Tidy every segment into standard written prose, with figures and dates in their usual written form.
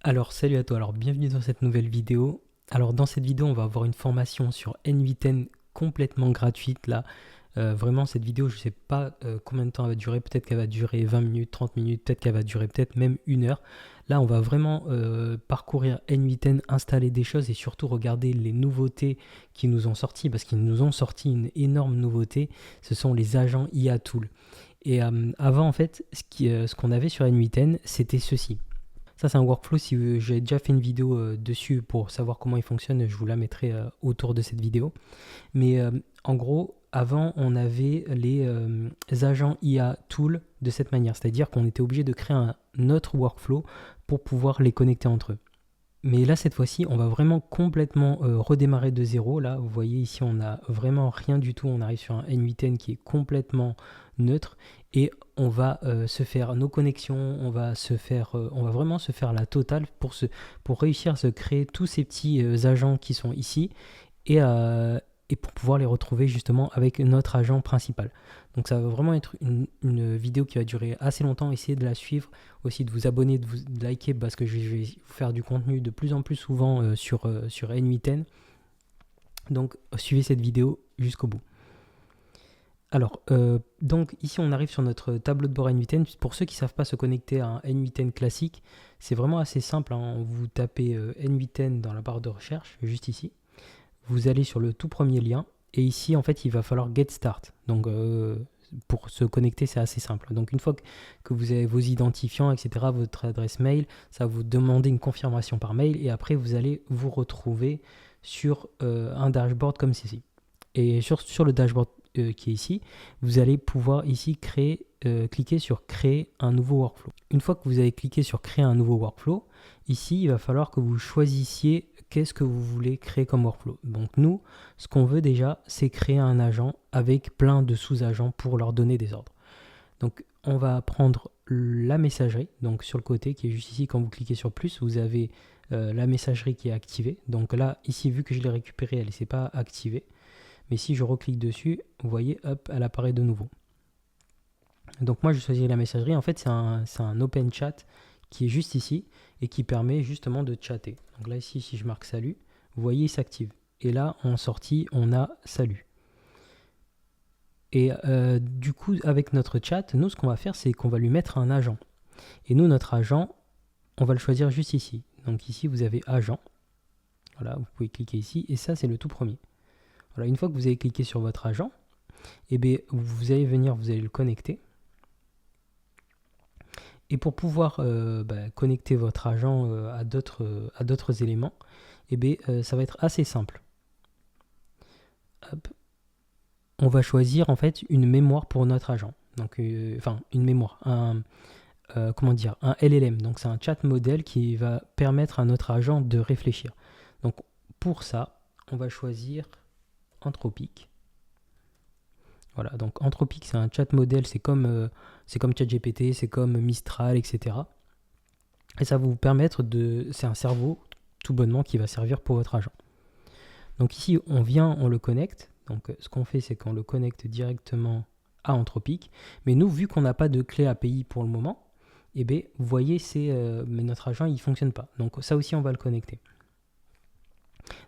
Alors salut à toi, alors bienvenue dans cette nouvelle vidéo. Alors dans cette vidéo on va avoir une formation sur NV10 complètement gratuite là. Vraiment cette vidéo je sais pas combien de temps elle va durer, peut-être qu'elle va durer 20 minutes, 30 minutes, peut-être qu'elle va durer peut-être même 1 heure. Là on va vraiment parcourir NV10, installer des choses et surtout regarder les nouveautés qui nous ont sorti, parce qu'ils nous ont sorti une énorme nouveauté, ce sont les agents IA Tool. Et avant en fait ce qu'on avait sur NV10 c'était ceci. Ça, c'est un workflow. Si j'ai déjà fait une vidéo dessus pour savoir comment il fonctionne, je vous la mettrai autour de cette vidéo. Mais en gros, avant, on avait les agents IA Tool de cette manière. C'est-à-dire qu'on était obligé de créer un autre workflow pour pouvoir les connecter entre eux. Mais là, cette fois-ci, on va vraiment complètement redémarrer de zéro. Là, vous voyez ici, on n'a vraiment rien du tout. On arrive sur un NV10 qui est complètement neutre. Et on va se faire nos connexions. On va vraiment se faire la totale pour réussir à se créer tous ces petits agents qui sont ici. Et pour pouvoir les retrouver justement avec notre agent principal. Donc ça va vraiment être une vidéo qui va durer assez longtemps. Essayez de la suivre, aussi de vous abonner, de liker, parce que je vais vous faire du contenu de plus en plus souvent sur NV10. Donc suivez cette vidéo jusqu'au bout. Alors, donc ici on arrive sur notre tableau de bord NV10. Pour ceux qui ne savent pas se connecter à un NV10 classique, c'est vraiment assez simple, hein. Vous tapez NV10 dans la barre de recherche, juste ici. Vous allez sur le tout premier lien et ici en fait il va falloir get start. Donc pour se connecter c'est assez simple. Donc une fois que vous avez vos identifiants, etc., votre adresse mail, ça va vous demander une confirmation par mail et après vous allez vous retrouver sur un dashboard comme ceci. Et sur le dashboard qui est ici, vous allez pouvoir ici cliquer sur créer un nouveau workflow. Une fois que vous avez cliqué sur créer un nouveau workflow, ici il va falloir que vous choisissiez qu'est-ce que vous voulez créer comme workflow. Donc nous, ce qu'on veut déjà, c'est créer un agent avec plein de sous-agents pour leur donner des ordres. Donc on va prendre la messagerie, donc sur le côté qui est juste ici. Quand vous cliquez sur plus, vous avez la messagerie qui est activée. Donc là, ici, vu que je l'ai récupérée, elle ne s'est pas activée. Mais si je reclique dessus, vous voyez, hop, elle apparaît de nouveau. Donc moi, je choisis la messagerie. En fait, c'est un open chat qui est juste ici et qui permet justement de chatter. Donc là, ici, si je marque salut, vous voyez, il s'active. Et là, en sortie, on a salut. Et du coup, avec notre chat, nous, ce qu'on va faire, c'est qu'on va lui mettre un agent. Et nous, notre agent, on va le choisir juste ici. Donc ici, vous avez agent. Voilà, vous pouvez cliquer ici. Et ça, c'est le tout premier. Voilà, une fois que vous avez cliqué sur votre agent, eh bien, vous allez venir, vous allez le connecter. Et pour pouvoir connecter votre agent à d'autres éléments, ça va être assez simple. Hop. On va choisir en fait une mémoire pour notre agent. Donc, une mémoire, un LLM. Donc c'est un chat modèle qui va permettre à notre agent de réfléchir. Donc pour ça, on va choisir Anthropic. Voilà, donc Anthropic, c'est un chat modèle, c'est comme ChatGPT, c'est comme Mistral, etc. Et ça va vous permettre c'est un cerveau, tout bonnement, qui va servir pour votre agent. Donc ici, on le connecte. Donc ce qu'on fait, c'est qu'on le connecte directement à Anthropic. Mais nous, vu qu'on n'a pas de clé API pour le moment, vous voyez, mais notre agent, il ne fonctionne pas. Donc ça aussi, on va le connecter.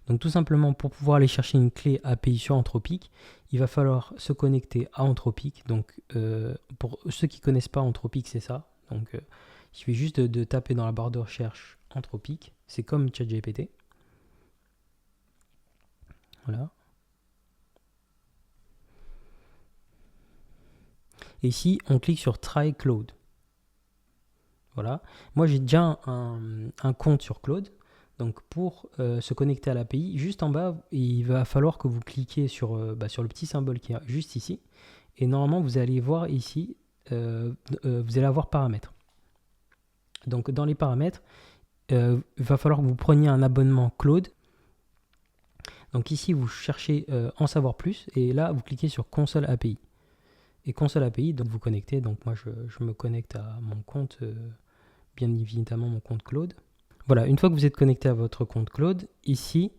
Donc tout simplement, pour pouvoir aller chercher une clé API sur Anthropic, il va falloir se connecter à Anthropic. Donc pour ceux qui ne connaissent pas Anthropic, c'est ça. Donc il suffit juste de taper dans la barre de recherche Anthropic. C'est comme ChatGPT. Voilà. Et ici, on clique sur Try Claude. Voilà. Moi, j'ai déjà un compte sur Claude. Donc, pour se connecter à l'API, juste en bas, il va falloir que vous cliquiez sur le petit symbole qui est juste ici. Et normalement, vous allez voir ici, vous allez avoir paramètres. Donc, dans les paramètres, il va falloir que vous preniez un abonnement Claude. Donc ici, vous cherchez en savoir plus. Et là, vous cliquez sur Console API. Et Console API, donc vous connectez. Donc moi, je me connecte à mon compte, bien évidemment mon compte Claude. Voilà, une fois que vous êtes connecté à votre compte Claude, ici,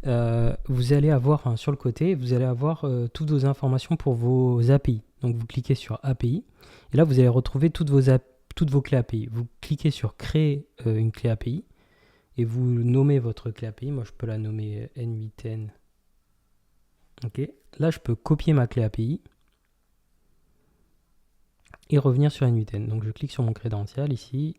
vous allez avoir sur le côté, vous allez avoir toutes vos informations pour vos API. Donc vous cliquez sur API. Et là, vous allez retrouver toutes vos clés API. Vous cliquez sur Créer une clé API. et vous nommez votre clé API. Moi, je peux la nommer N8N. Ok. Là, je peux copier ma clé API et revenir sur N8N. Donc, je clique sur mon crédential ici.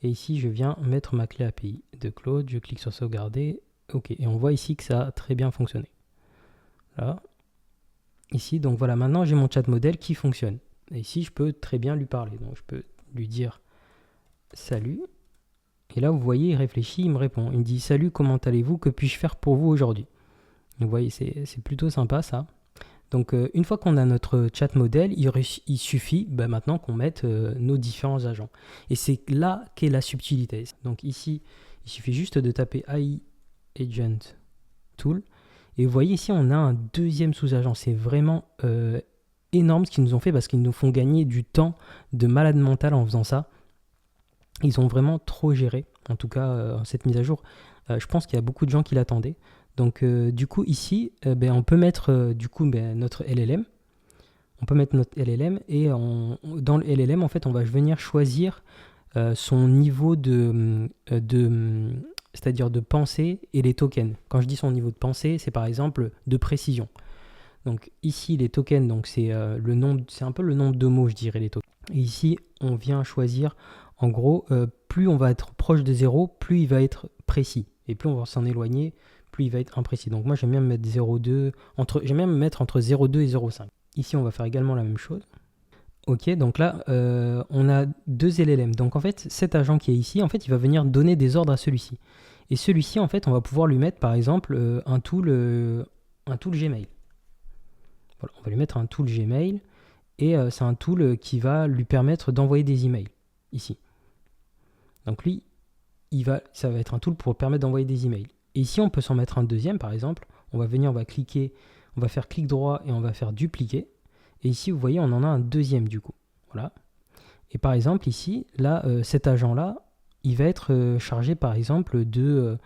Et ici, je viens mettre ma clé API de Claude. Je clique sur sauvegarder. Ok. Et on voit ici que ça a très bien fonctionné. Là. Ici, donc voilà, maintenant j'ai mon chat modèle qui fonctionne. Et ici, je peux très bien lui parler. Donc, je peux lui dire salut. Et là, vous voyez, il réfléchit, il me répond. Il me dit salut, comment allez-vous? Que puis-je faire pour vous aujourd'hui? Vous voyez, c'est plutôt sympa ça. Donc, une fois qu'on a notre chat modèle, il suffit maintenant qu'on mette nos différents agents. Et c'est là qu'est la subtilité. Donc, ici, il suffit juste de taper AI Agent Tool. Et vous voyez ici, on a un deuxième sous-agent. C'est vraiment énorme ce qu'ils nous ont fait parce qu'ils nous font gagner du temps de malade mental en faisant ça. Ils ont vraiment trop géré, en tout cas cette mise à jour. Je pense qu'il y a beaucoup de gens qui l'attendaient. Donc du coup ici, on peut mettre notre LLM. On peut mettre notre LLM et dans le LLM, en fait, on va venir choisir son niveau c'est-à-dire de pensée et les tokens. Quand je dis son niveau de pensée, c'est par exemple de précision. Donc ici, les tokens, donc c'est le nombre, c'est un peu le nombre de mots, je dirais, les tokens. Et ici, on vient choisir, en gros, plus on va être proche de 0, plus il va être précis. Et plus on va s'en éloigner, plus il va être imprécis. Donc moi, j'aime bien me mettre 0,2, j'aime bien me mettre entre 0,2 et 0,5. Ici, on va faire également la même chose. Ok, donc là, on a deux LLM. Donc en fait, cet agent qui est ici, en fait, il va venir donner des ordres à celui-ci. Et celui-ci, en fait, on va pouvoir lui mettre, par exemple, un tool Gmail. Voilà, on va lui mettre un tool Gmail. Et c'est un tool qui va lui permettre d'envoyer des emails, ici. Donc lui, ça va être un tool pour permettre d'envoyer des emails. Et ici, on peut s'en mettre un deuxième, par exemple. On va venir, on va cliquer, on va faire clic droit et on va faire dupliquer. Et ici, vous voyez, on en a un deuxième du coup. Voilà. Et par exemple, ici, là, cet agent-là, il va être chargé, par exemple, de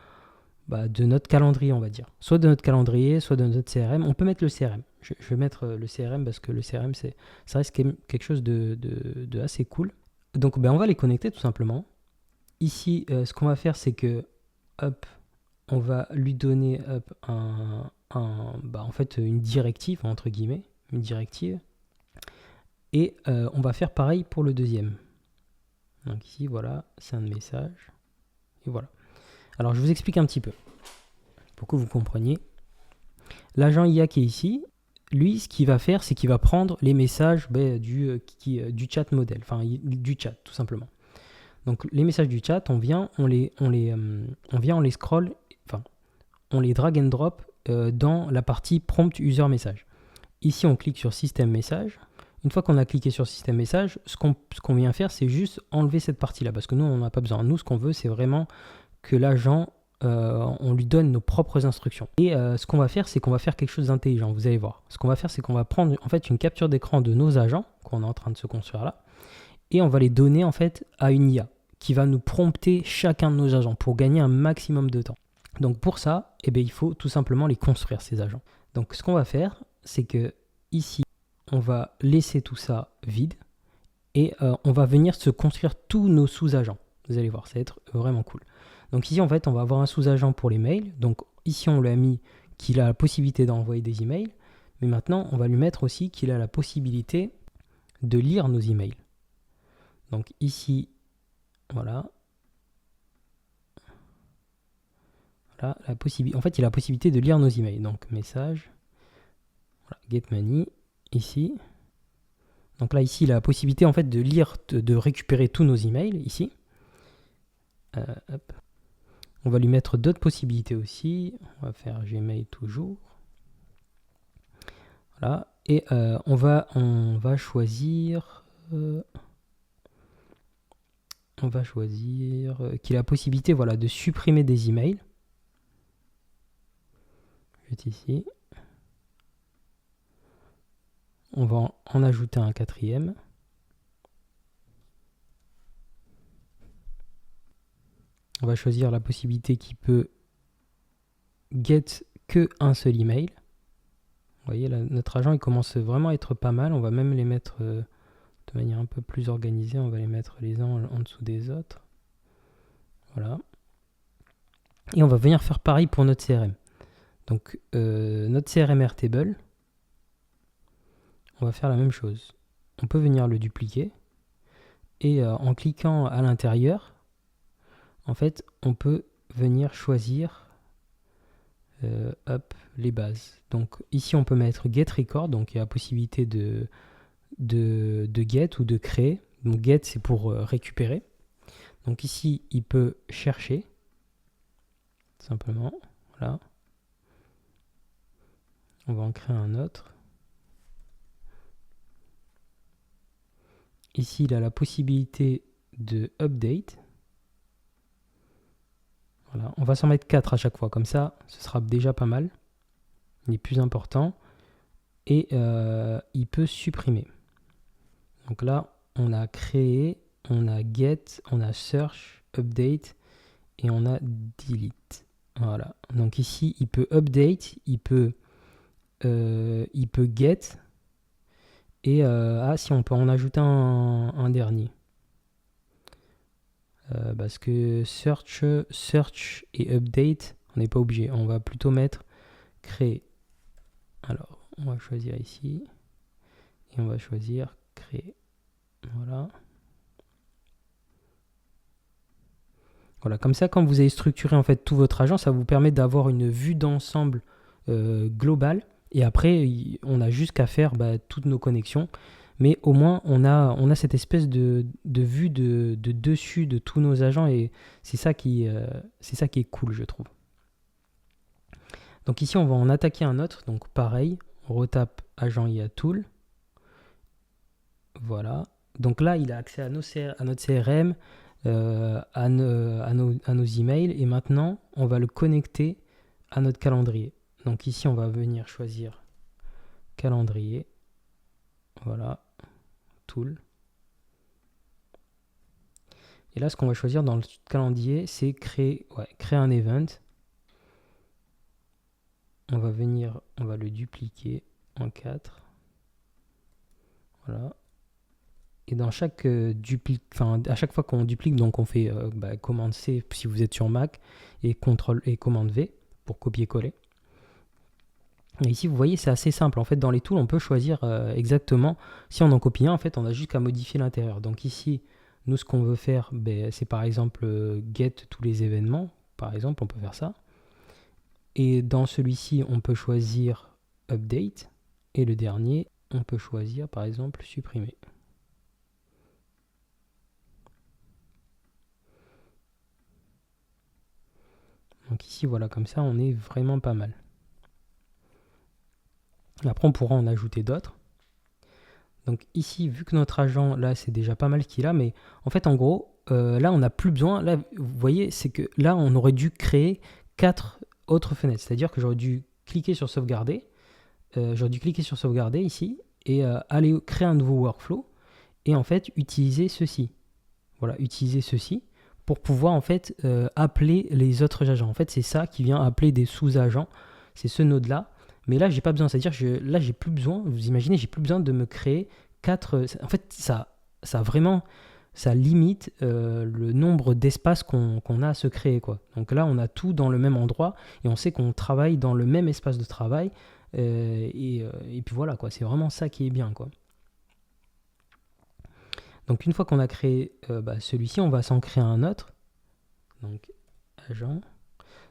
notre calendrier, on va dire. Soit de notre calendrier, soit de notre CRM. On peut mettre le CRM. Je vais mettre le CRM parce que le CRM, ça reste quelque chose de assez cool. Donc, on va les connecter tout simplement. Ici, ce qu'on va faire, c'est que, hop, on va lui donner en fait, une directive, entre guillemets, une directive. Et on va faire pareil pour le deuxième. Donc ici, voilà, c'est un message. Et voilà. Alors, je vous explique un petit peu, pour que vous compreniez. L'agent IA qui est ici, lui, ce qu'il va faire, c'est qu'il va prendre les messages du chat modèle, enfin du chat, tout simplement. Donc, les messages du chat, on vient, on les scroll, enfin, on les drag and drop dans la partie prompt user message. Ici, on clique sur système message. Une fois qu'on a cliqué sur système message, ce qu'on vient faire, c'est juste enlever cette partie-là, parce que nous, on n'en a pas besoin. Nous, ce qu'on veut, c'est vraiment que l'agent, on lui donne nos propres instructions. Et ce qu'on va faire, c'est qu'on va faire quelque chose d'intelligent, vous allez voir. Ce qu'on va faire, c'est qu'on va prendre en fait une capture d'écran de nos agents, qu'on est en train de se construire là, et on va les donner en fait à une IA, qui va nous prompter chacun de nos agents, pour gagner un maximum de temps. Donc pour ça, il faut tout simplement les construire, ces agents. Donc ce qu'on va faire, c'est que ici, on va laisser tout ça vide et on va venir se construire tous nos sous-agents. Vous allez voir, ça va être vraiment cool. Donc ici, en fait, on va avoir un sous-agent pour les mails. Donc ici, on lui a mis qu'il a la possibilité d'envoyer des emails. Mais maintenant, on va lui mettre aussi qu'il a la possibilité de lire nos emails. Donc ici, voilà. Voilà la possibilité. En fait, il a la possibilité de lire nos emails. Donc message, voilà, get money. Ici. Donc là, ici, il a la possibilité en fait de lire, de récupérer tous nos emails, ici. Hop. On va lui mettre d'autres possibilités aussi. On va faire Gmail toujours. Voilà. Et on va choisir... qu'il a la possibilité, voilà, de supprimer des emails. Juste ici. On va en ajouter un quatrième. On va choisir la possibilité qui peut get que un seul email. Vous voyez, là, notre agent, il commence vraiment à être pas mal. On va même les mettre de manière un peu plus organisée. On va les mettre les uns en dessous des autres. Voilà. Et on va venir faire pareil pour notre CRM. Donc notre CRM Airtable, on va faire la même chose. On peut venir le dupliquer et en cliquant à l'intérieur, en fait, on peut venir choisir les bases. Donc ici, on peut mettre get record, donc il y a la possibilité de get ou de créer. Donc get, c'est pour récupérer. Donc ici, il peut chercher, simplement, voilà. On va en créer un autre. Ici, il a la possibilité de update. Voilà. On va s'en mettre 4 à chaque fois, comme ça, ce sera déjà pas mal. Il est plus important. Et il peut supprimer. Donc là, on a créé, on a get, on a search, update et on a delete. Voilà. Donc ici, il peut update, il peut get. Et si on peut en ajouter un dernier. Parce que search et update, on n'est pas obligé. On va plutôt mettre créer. Alors, on va choisir ici. Et on va choisir créer. Voilà. Voilà, comme ça, quand vous avez structuré en fait tout votre agent, ça vous permet d'avoir une vue d'ensemble globale. Et après, on a juste qu'à faire toutes nos connexions. Mais au moins, on a cette espèce de vue de dessus de tous nos agents. Et c'est ça qui est cool, je trouve. Donc ici, on va en attaquer un autre. Donc pareil, on retape agent IA Tool. Voilà. Donc là, il a accès à notre CRM, à nos emails. Et maintenant, on va le connecter à notre calendrier. Donc ici, on va venir choisir calendrier. Voilà. Tool. Et là, ce qu'on va choisir dans le calendrier, c'est créer un event. On va le dupliquer en 4. Voilà. Et dans chaque à chaque fois qu'on duplique, donc on fait commande C si vous êtes sur Mac et CTRL et commande V pour copier-coller. Et ici, vous voyez, c'est assez simple. En fait, dans les tools, on peut choisir exactement. Si on en copie un, en fait, on a juste qu'à modifier l'intérieur. Donc ici, nous, ce qu'on veut faire, c'est par exemple get tous les événements. Par exemple, on peut faire ça. Et dans celui-ci, on peut choisir update. Et le dernier, on peut choisir, par exemple, supprimer. Donc ici, voilà, comme ça, on est vraiment pas mal. Après, on pourra en ajouter d'autres. Donc ici, vu que notre agent, là, c'est déjà pas mal ce qu'il a, mais en fait, en gros, là, on n'a plus besoin. Là, vous voyez, c'est que là, on aurait dû créer 4 autres fenêtres. C'est-à-dire que j'aurais dû cliquer sur sauvegarder. Ici et aller créer un nouveau workflow et en fait utiliser ceci. Voilà, utiliser ceci pour pouvoir en fait appeler les autres agents. En fait, c'est ça qui vient appeler des sous-agents. C'est ce node-là. Mais là, j'ai pas besoin. C'est-à-dire que là, j'ai plus besoin. Vous imaginez, j'ai plus besoin de me créer 4. En fait, ça vraiment, ça limite le nombre d'espaces qu'on a à se créer, quoi. Donc là, on a tout dans le même endroit et on sait qu'on travaille dans le même espace de travail. Et puis voilà, quoi. C'est vraiment ça qui est bien, quoi. Donc une fois qu'on a créé celui-ci, on va s'en créer un autre. Donc agent.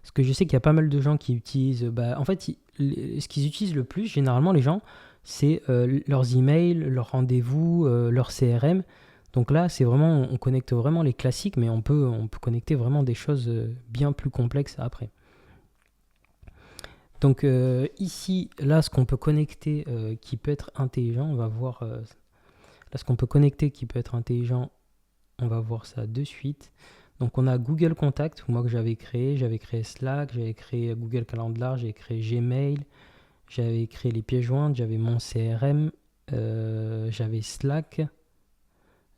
Parce que je sais qu'il y a pas mal de gens qui utilisent. En fait, ce qu'ils utilisent le plus, généralement, les gens, c'est leurs emails, leurs rendez-vous, leur CRM. Donc là, c'est vraiment, on connecte vraiment les classiques, mais on peut connecter vraiment des choses bien plus complexes après. Donc ici, là, ce qu'on peut connecter qui peut être intelligent, on va voir. Là, ce qu'on peut connecter qui peut être intelligent, on va voir ça de suite. Donc on a Google Contact, moi que j'avais créé Slack, j'avais créé Google Calendar, j'avais créé Gmail, j'avais créé les pièces jointes, j'avais mon CRM, j'avais Slack.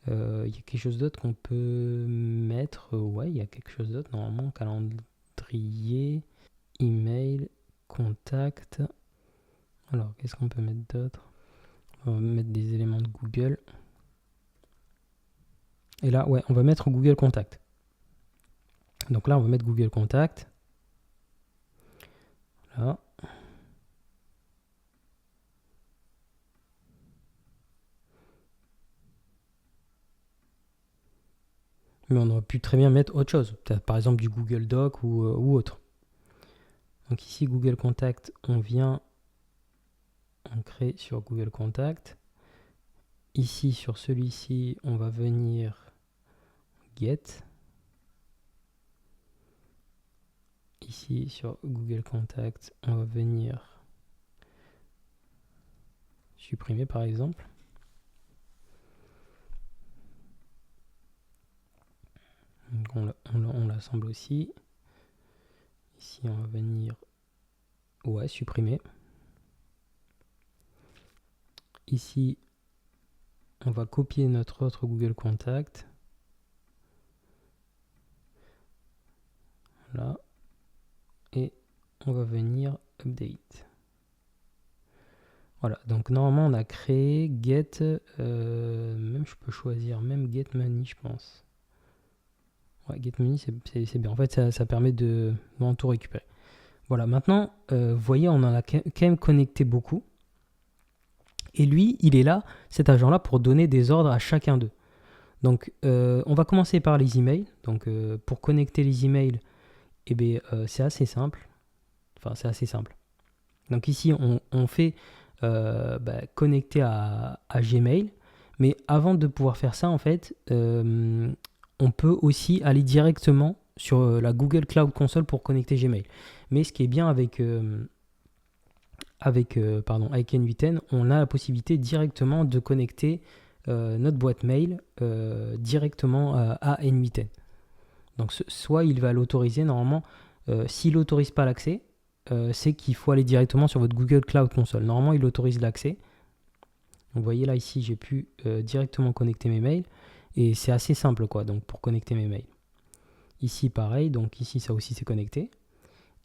Il y a quelque chose d'autre qu'on peut mettre. Ouais, il y a quelque chose d'autre normalement. Calendrier, email, contact. Alors, qu'est-ce qu'on peut mettre d'autre? On va mettre des éléments de Google. Et là, ouais, on va mettre Google Contact. Donc là, on va mettre Google Contact. Voilà. Mais on aurait pu très bien mettre autre chose, par exemple du Google Doc ou autre. Donc ici, Google Contact, on crée sur Google Contact. Ici, sur celui-ci, on va venir Get. Ici, sur Google Contact, on va venir supprimer, par exemple. Donc on l'assemble aussi. Ici, on va venir supprimer. Ici, on va copier notre autre Google Contact. Voilà. Et on va venir update. Voilà, donc normalement on a créé get, même je peux choisir même get money, je pense. Ouais, get money c'est bien, en fait ça permet de tout récupérer. Voilà, maintenant vous voyez, on en a quand même connecté beaucoup. Et lui, il est là, cet agent-là, pour donner des ordres à chacun d'eux. Donc on va commencer par les emails. Donc pour connecter les emails, c'est assez simple. Enfin, c'est assez simple. Donc ici, on fait connecter à Gmail. Mais avant de pouvoir faire ça, en fait, on peut aussi aller directement sur la Google Cloud Console pour connecter Gmail. Mais ce qui est bien avec N8N, on a la possibilité directement de connecter notre boîte mail directement à N8N. Donc soit il va l'autoriser normalement, s'il n'autorise pas l'accès, c'est qu'il faut aller directement sur votre Google Cloud Console. Normalement, il autorise l'accès. Donc, vous voyez là, ici, j'ai pu directement connecter mes mails. Et c'est assez simple, quoi, donc pour connecter mes mails. Ici, pareil. Donc ici, ça aussi, c'est connecté.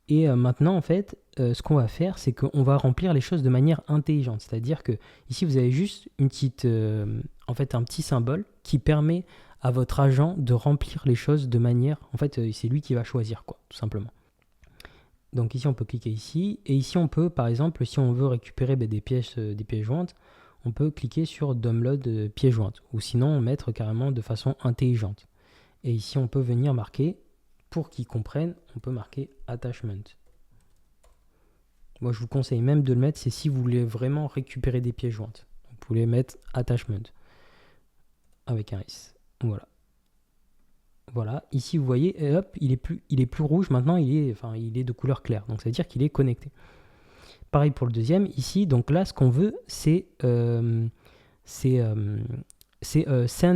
Et maintenant, en fait, ce qu'on va faire, c'est qu'on va remplir les choses de manière intelligente. C'est-à-dire que ici, vous avez juste une petite, un petit symbole qui permet à votre agent de remplir les choses de manière... En fait, c'est lui qui va choisir, quoi, tout simplement. Donc ici, on peut cliquer ici. Et ici, on peut, par exemple, si on veut récupérer des pièces jointes, on peut cliquer sur Download pièces jointes. Ou sinon, mettre carrément de façon intelligente. Et ici, on peut venir marquer, pour qu'ils comprennent, on peut marquer Attachment. Moi, je vous conseille même de le mettre, c'est si vous voulez vraiment récupérer des pièces jointes. Vous pouvez mettre Attachment. Avec un S. Voilà. Voilà, ici vous voyez, et hop, il est plus rouge, maintenant il est de couleur claire, donc ça veut dire qu'il est connecté. Pareil pour le deuxième, ici, donc là ce qu'on veut c'est send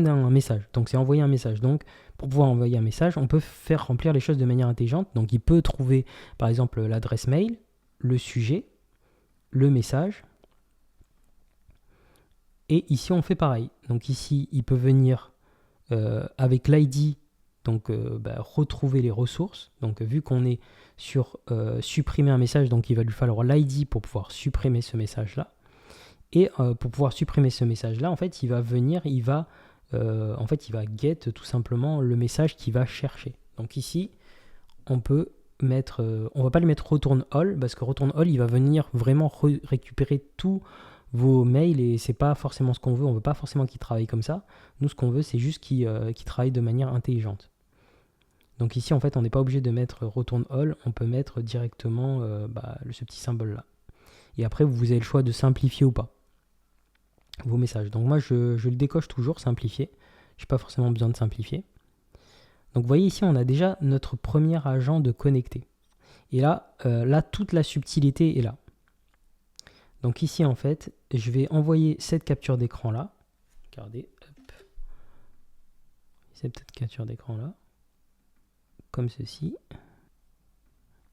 un message, donc c'est envoyer un message. Donc pour pouvoir envoyer un message, on peut faire remplir les choses de manière intelligente, donc il peut trouver par exemple l'adresse mail, le sujet, le message, et ici on fait pareil. Donc ici il peut venir avec l'ID, donc retrouver les ressources. Donc vu qu'on est sur supprimer un message, donc il va lui falloir l'ID pour pouvoir supprimer ce message là. Et pour pouvoir supprimer ce message là, en fait il va venir, il va get tout simplement le message qu'il va chercher. Donc ici on peut mettre, on va pas lui mettre return all, parce que return all il va venir vraiment récupérer tout vos mails et c'est pas forcément ce qu'on veut. On veut pas forcément qu'ils travaillent comme ça. Nous, ce qu'on veut, c'est juste qu'ils travaillent de manière intelligente. Donc ici, en fait, on n'est pas obligé de mettre return all. On peut mettre directement ce petit symbole là. Et après, vous avez le choix de simplifier ou pas vos messages. Donc moi, je le décoche toujours, simplifier. Je n'ai pas forcément besoin de simplifier. Donc vous voyez ici, on a déjà notre premier agent de connecté. Et là, toute la subtilité est là. Donc ici, en fait, je vais envoyer cette capture d'écran là. Regardez, hop. Cette capture d'écran là. Comme ceci.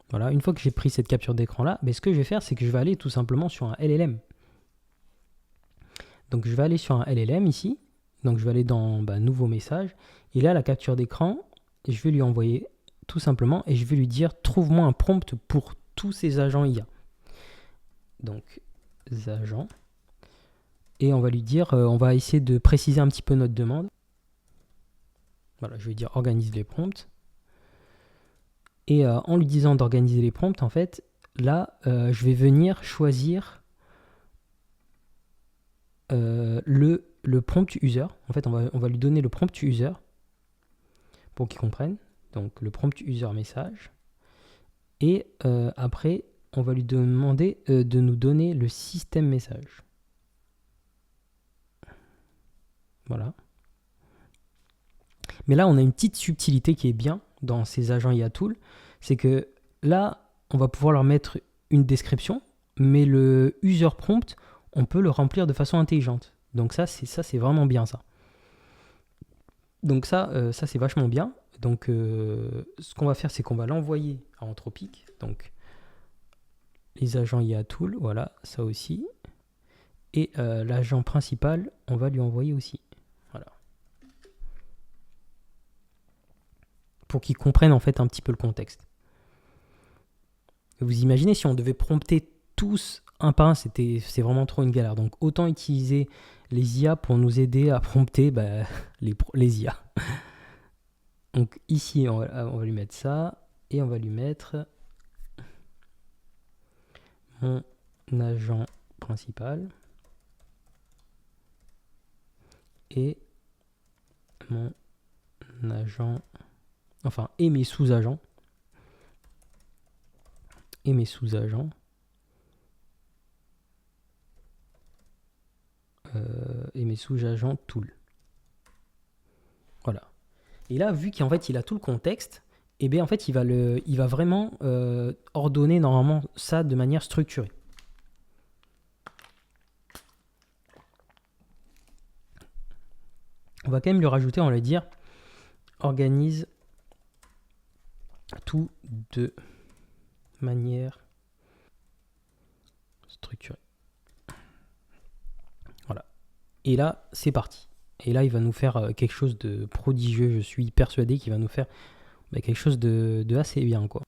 Voilà, une fois que j'ai pris cette capture d'écran là, ce que je vais faire, c'est que je vais aller tout simplement sur un LLM. Donc je vais aller sur un LLM ici. Donc je vais aller dans nouveau message. Et là, la capture d'écran, je vais lui envoyer tout simplement et je vais lui dire trouve-moi un prompt pour tous ces agents IA. Donc agents. Et on va lui dire, on va essayer de préciser un petit peu notre demande. Voilà, je vais dire organise les prompts. Et en lui disant d'organiser les prompts, en fait, là, je vais venir choisir le prompt user. En fait, on va lui donner le prompt user pour qu'il comprenne. Donc, le prompt user message. Et après, on va lui demander de nous donner le système message. Voilà. Mais là, on a une petite subtilité qui est bien dans ces agents IA Tool. C'est que là, on va pouvoir leur mettre une description, mais le user prompt, on peut le remplir de façon intelligente. Donc ça, c'est vraiment bien ça. Donc ça c'est vachement bien. Donc ce qu'on va faire, c'est qu'on va l'envoyer à Anthropic. Donc les agents IA Tool, voilà, ça aussi. Et l'agent principal, on va lui envoyer aussi. Voilà. Pour qu'ils comprennent en fait un petit peu le contexte. Vous imaginez si on devait prompter tous un par un, c'est vraiment trop une galère. Donc autant utiliser les IA pour nous aider à prompter les IA. Donc ici, on va lui mettre ça. Et on va lui mettre mon agent principal. Et mon agent... Enfin, et mes sous-agents. Et mes sous-agents. Et mes sous-agents tool. Voilà. Et là, vu qu'en fait, il a tout le contexte, et bien en fait, il va vraiment ordonner normalement ça de manière structurée. On va quand même lui rajouter, on va lui dire, organise tout de manière structurée. Voilà. Et là, c'est parti. Et là, il va nous faire quelque chose de prodigieux. Je suis persuadé qu'il va nous faire quelque chose de assez bien, quoi.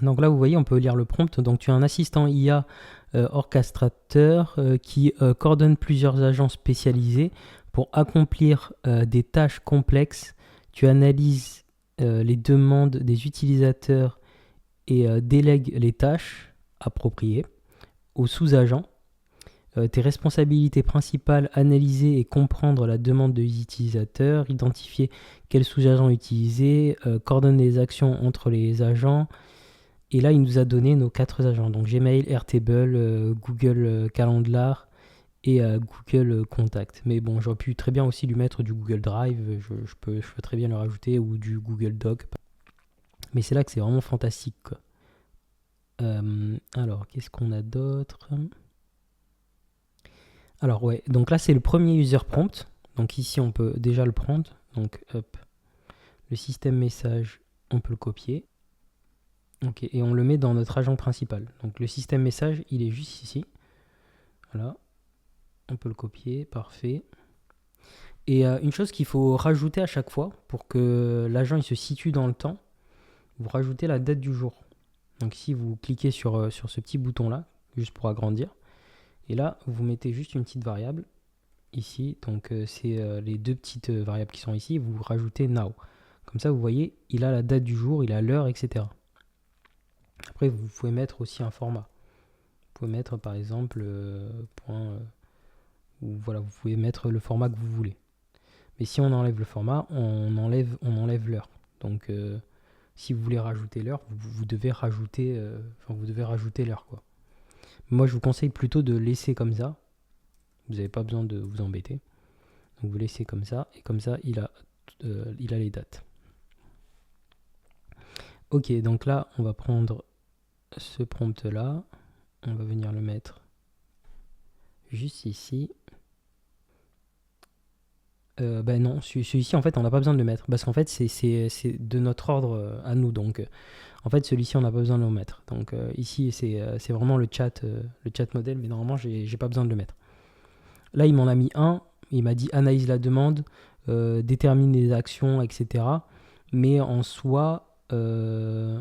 Donc là, vous voyez, on peut lire le prompt. Donc tu as un assistant IA orchestrateur qui coordonne plusieurs agents spécialisés pour accomplir des tâches complexes. Tu analyses les demandes des utilisateurs et délègues les tâches appropriées aux sous-agents. Tes responsabilités principales, analyser et comprendre la demande des utilisateurs, identifier quels sous-agents utiliser, coordonner les actions entre les agents. Et là, il nous a donné nos 4 agents. Donc Gmail, Airtable, Google Calendar et Google Contact. Mais bon, j'aurais pu très bien aussi lui mettre du Google Drive. Je peux très bien le rajouter ou du Google Doc. Mais c'est là que c'est vraiment fantastique, quoi. Alors, qu'est-ce qu'on a d'autre ? Alors ouais, donc là c'est le premier user prompt. Donc ici on peut déjà le prendre. Donc hop, le système message, on peut le copier. Ok, et on le met dans notre agent principal. Donc le système message, il est juste ici. Voilà, on peut le copier, parfait. Et une chose qu'il faut rajouter à chaque fois pour que l'agent il se situe dans le temps, vous rajoutez la date du jour. Donc ici vous cliquez sur ce petit bouton là, juste pour agrandir. Et là, vous mettez juste une petite variable ici. Donc, c'est les deux petites variables qui sont ici. Vous rajoutez now. Comme ça, vous voyez, il a la date du jour, il a l'heure, etc. Après, vous pouvez mettre aussi un format. Vous pouvez mettre, par exemple, ou voilà, vous pouvez mettre le format que vous voulez. Mais si on enlève le format, on enlève l'heure. Donc, si vous voulez rajouter l'heure, vous devez rajouter l'heure, quoi. Moi, je vous conseille plutôt de laisser comme ça. Vous n'avez pas besoin de vous embêter. Donc, vous laissez comme ça. Et comme ça, il a les dates. Ok, donc là, on va prendre ce prompt-là. On va venir le mettre juste ici. Non, celui-ci, en fait, on n'a pas besoin de le mettre. Parce qu'en fait, c'est de notre ordre à nous. Donc, en fait, celui-ci, on n'a pas besoin de le mettre. Donc, ici, c'est vraiment le chat modèle. Mais normalement, j'ai pas besoin de le mettre. Là, il m'en a mis un. Il m'a dit analyse la demande, détermine les actions, etc. Mais en soi, la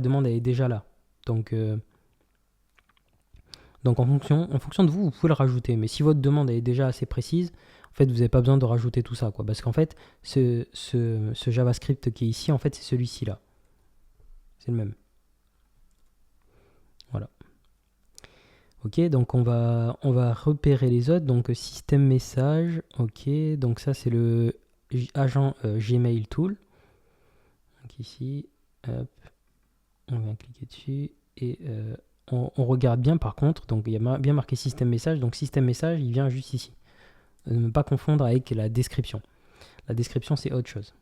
demande, elle est déjà là. Donc en fonction de vous, vous pouvez le rajouter. Mais si votre demande est déjà assez précise, en fait, vous n'avez pas besoin de rajouter tout ça, quoi. Parce qu'en fait, ce JavaScript qui est ici, en fait, c'est celui-ci là. C'est le même. Ok, donc on va repérer les autres. Donc système message, ok, donc ça c'est le agent Gmail Tool. Donc ici, hop, on vient cliquer dessus et on regarde bien par contre. Donc il y a bien marqué système message. Donc système message, il vient juste ici. Ne pas confondre avec la description. La description c'est autre chose.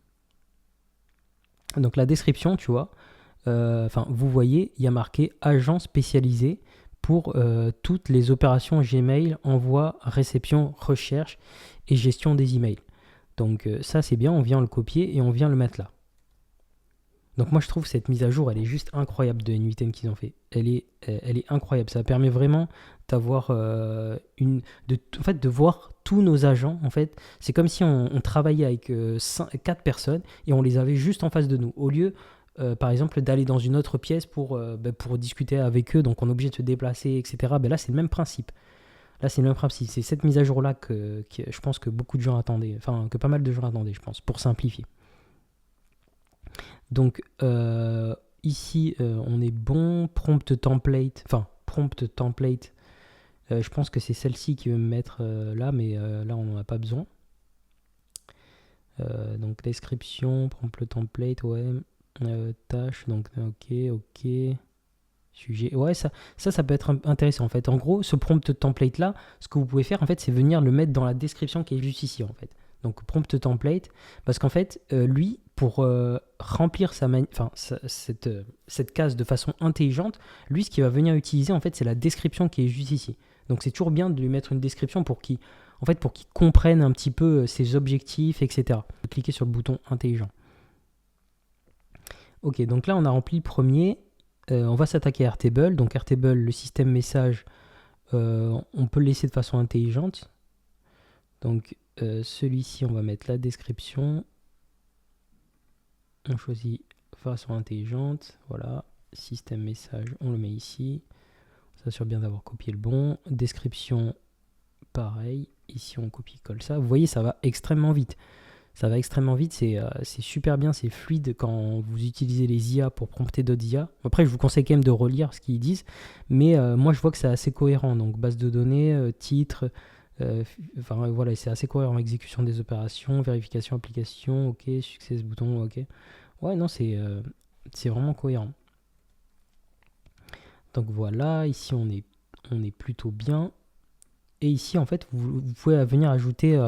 Donc la description, tu vois, vous voyez, il y a marqué agent spécialisé pour toutes les opérations Gmail, envoi, réception, recherche et gestion des emails. Donc ça c'est bien, on vient le copier et on vient le mettre là. Donc moi je trouve cette mise à jour, elle est juste incroyable de N8N qu'ils ont fait. Elle est incroyable. Ça permet vraiment d'avoir en fait, de voir tous nos agents. En fait, c'est comme si on travaillait avec 4 personnes et on les avait juste en face de nous. Au lieu, par exemple, d'aller dans une autre pièce pour discuter avec eux, donc on est obligé de se déplacer, etc. Là c'est le même principe. Là c'est le même principe. C'est cette mise à jour là que je pense que beaucoup de gens attendaient, enfin que pas mal de gens attendaient, je pense, pour simplifier. Donc ici, on est bon. Prompt template. Je pense que c'est celle-ci qui veut me mettre là, mais là, on n'en a pas besoin. Donc description, prompt template, ouais. Tâche, donc ok. Sujet. Ouais, ça peut être intéressant en fait. En gros, ce prompt template là, ce que vous pouvez faire en fait, c'est venir le mettre dans la description qui est juste ici en fait. Donc prompt template, parce qu'en fait, lui, pour remplir cette case de façon intelligente, lui, ce qu'il va venir utiliser en fait, c'est la description qui est juste ici. Donc c'est toujours bien de lui mettre une description pour qu'il comprenne un petit peu ses objectifs, etc. Cliquez sur le bouton intelligent. Ok, donc là on a rempli le premier. On va s'attaquer à Airtable. Donc Airtable, le système message, on peut le laisser de façon intelligente. Donc celui-ci, on va mettre la description. On choisit façon intelligente. Voilà. Système message, on le met ici. On s'assure bien d'avoir copié le bon. Description, pareil. Ici, on copie-colle ça. Vous voyez, ça va extrêmement vite. Ça va extrêmement vite, c'est super bien, c'est fluide quand vous utilisez les IA pour prompter d'autres IA. Après, je vous conseille quand même de relire ce qu'ils disent, mais moi je vois que c'est assez cohérent. Donc base de données, titre, voilà, c'est assez cohérent. Exécution des opérations, vérification application, ok, success bouton, ok. Ouais, non, c'est vraiment cohérent. Donc voilà, ici on est plutôt bien. Et ici, en fait, vous pouvez venir ajouter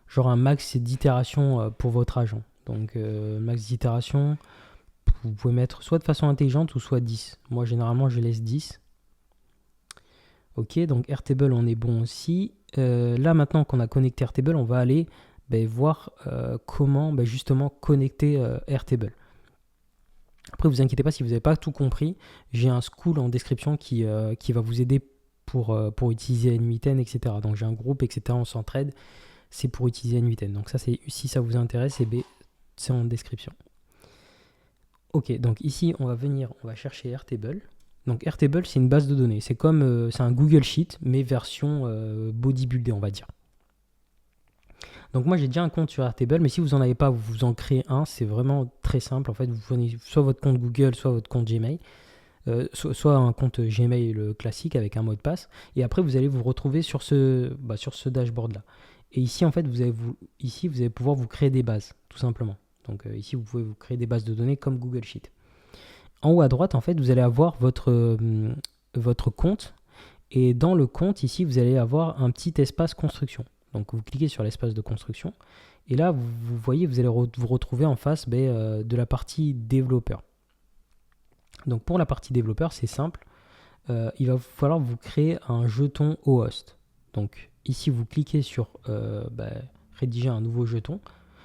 genre un max d'itération pour votre agent. Donc max d'itération, vous pouvez mettre soit de façon intelligente ou soit 10. Moi généralement je laisse 10. Ok, donc Airtable on est bon aussi. Là maintenant qu'on a connecté Airtable, on va aller voir comment justement connecter Airtable. Après vous inquiétez pas si vous n'avez pas tout compris, j'ai un school en description qui va vous aider pour utiliser N8N, etc. Donc j'ai un groupe, etc. On s'entraide. C'est pour utiliser N8N. Donc ça, si ça vous intéresse, c'est en description. Ok, donc ici, on va chercher Airtable. Donc Airtable, c'est une base de données. C'est comme, c'est un Google Sheet, mais version bodybuildé, on va dire. Donc moi, j'ai déjà un compte sur Airtable, mais si vous n'en avez pas, vous en créez un. C'est vraiment très simple. En fait, vous prenez soit votre compte Google, soit votre compte Gmail. Soit un compte Gmail classique avec un mot de passe. Et après, vous allez vous retrouver sur ce dashboard-là. Et ici, en fait, vous allez pouvoir vous créer des bases, tout simplement. Donc ici, vous pouvez vous créer des bases de données comme Google Sheet. En haut à droite, en fait, vous allez avoir votre compte. Et dans le compte, ici, vous allez avoir un petit espace construction. Donc vous cliquez sur l'espace de construction. Et là, vous voyez, vous allez vous retrouver en face de la partie développeur. Donc pour la partie développeur, c'est simple. Il va falloir vous créer un jeton au host. Donc ici, vous cliquez sur rédiger un nouveau jeton.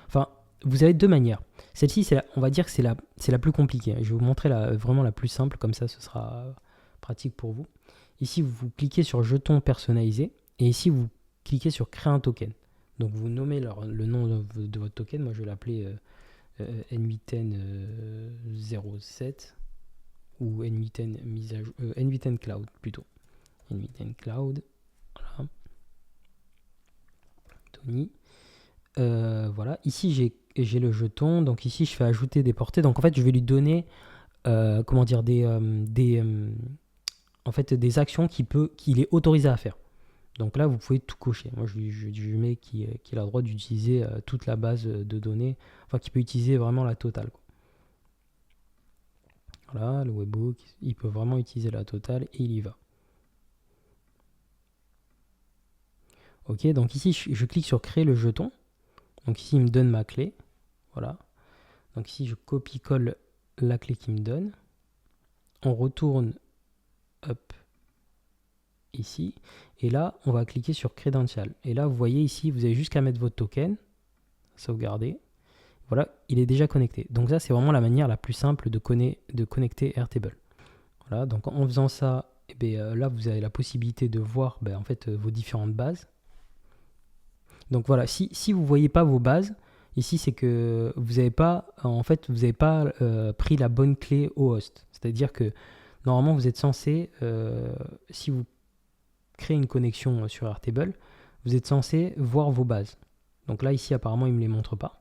Enfin, vous avez deux manières. Celle-ci, on va dire que c'est la plus compliquée. Je vais vous montrer vraiment la plus simple, comme ça ce sera pratique pour vous. Ici, vous cliquez sur jeton personnalisé. Et ici, vous cliquez sur créer un token. Donc vous nommez le nom de votre token. Moi, je vais l'appeler N8N07 ou N8N Cloud plutôt. N8N Cloud. Voilà. Tony. Voilà. Ici, j'ai le jeton. Donc ici, je fais ajouter des portées. Donc en fait, je vais lui donner, en fait des actions qu'il est autorisé à faire. Donc là, vous pouvez tout cocher. Moi, je mets qu'il a le droit d'utiliser toute la base de données, enfin, qu'il peut utiliser vraiment la totale, quoi. Voilà, le webhook, il peut vraiment utiliser la totale et il y va. Ok, donc ici, je clique sur créer le jeton. Donc ici, il me donne ma clé. Voilà. Donc ici, je copie-colle la clé qu'il me donne. On retourne, hop, ici. Et là, on va cliquer sur Credential. Et là, vous voyez ici, vous avez juste qu'à mettre votre token, sauvegarder. Voilà, il est déjà connecté. Donc ça, c'est vraiment la manière la plus simple de connecter Airtable. Voilà, donc en faisant ça, eh bien, là, vous avez la possibilité de voir en fait, vos différentes bases. Donc voilà, si vous ne voyez pas vos bases, ici, c'est que vous n'avez pas, en fait, vous n'avez pas pris la bonne clé au host. C'est-à-dire que normalement, vous êtes censé, si vous créez une connexion sur Airtable, vous êtes censé voir vos bases. Donc là, ici, apparemment, il ne me les montre pas.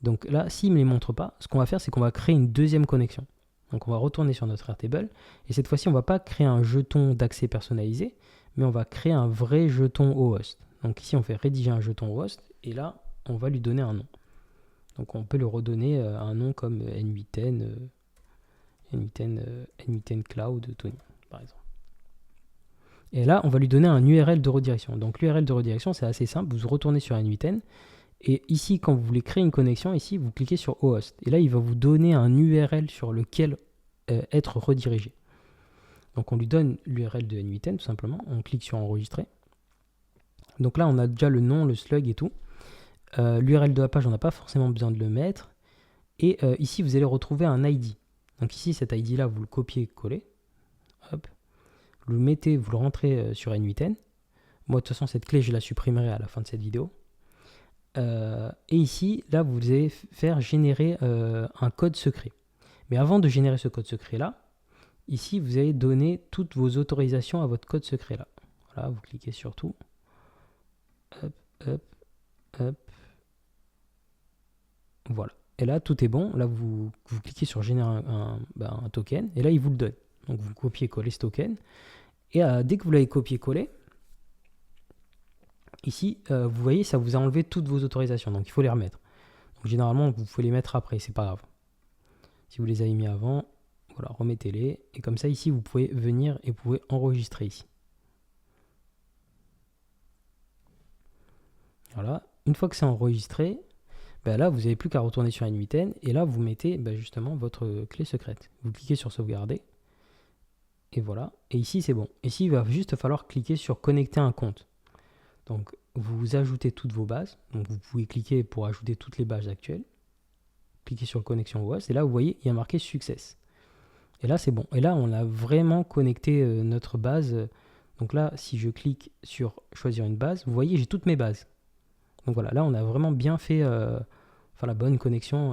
Donc là, s'il ne me les montre pas, ce qu'on va faire, c'est qu'on va créer une deuxième connexion. Donc on va retourner sur notre Airtable. Et cette fois-ci, on ne va pas créer un jeton d'accès personnalisé, mais on va créer un vrai jeton au host. Donc ici, on fait rédiger un jeton au host. Et là, on va lui donner un nom. Donc on peut lui redonner un nom comme N8N Cloud Tony, par exemple. Et là, on va lui donner un URL de redirection. Donc l'URL de redirection, c'est assez simple. Vous retournez sur N8N. Et ici, quand vous voulez créer une connexion, ici, vous cliquez sur host. Et là, il va vous donner un URL sur lequel être redirigé. Donc on lui donne l'URL de N8N, tout simplement. On clique sur enregistrer. Donc là, on a déjà le nom, le slug et tout. L'URL de la page, on n'a pas forcément besoin de le mettre. Et ici, vous allez retrouver un ID. Donc ici, cet ID-là, vous le copiez-collez. Hop. Vous le mettez, vous le rentrez sur N8N. Moi, de toute façon, cette clé, je la supprimerai à la fin de cette vidéo. Et ici, là, vous allez faire générer un code secret. Mais avant de générer ce code secret-là, ici, vous allez donner toutes vos autorisations à votre code secret-là. Voilà, vous cliquez sur tout. Hop, hop, hop. Voilà. Et là, tout est bon. Là, vous cliquez sur générer un token. Et là, il vous le donne. Donc, vous copiez-collez ce token. Et dès que vous l'avez copié-collé, ici, vous voyez, ça vous a enlevé toutes vos autorisations. Donc, il faut les remettre. Donc, généralement, vous pouvez les mettre après. C'est pas grave. Si vous les avez mis avant, voilà, remettez-les. Et comme ça, ici, vous pouvez venir et vous pouvez enregistrer ici. Voilà. Une fois que c'est enregistré, là, vous n'avez plus qu'à retourner sur N8N. Et là, vous mettez justement votre clé secrète. Vous cliquez sur sauvegarder. Et voilà. Et ici, c'est bon. Ici, il va juste falloir cliquer sur connecter un compte. Donc, vous ajoutez toutes vos bases. Donc, vous pouvez cliquer pour ajouter toutes les bases actuelles. Cliquez sur connexion au host. Et là, vous voyez, il y a marqué success. Et là, c'est bon. Et là, on a vraiment connecté notre base. Donc là, si je clique sur choisir une base, vous voyez, j'ai toutes mes bases. Donc voilà, là, on a vraiment bien fait la bonne connexion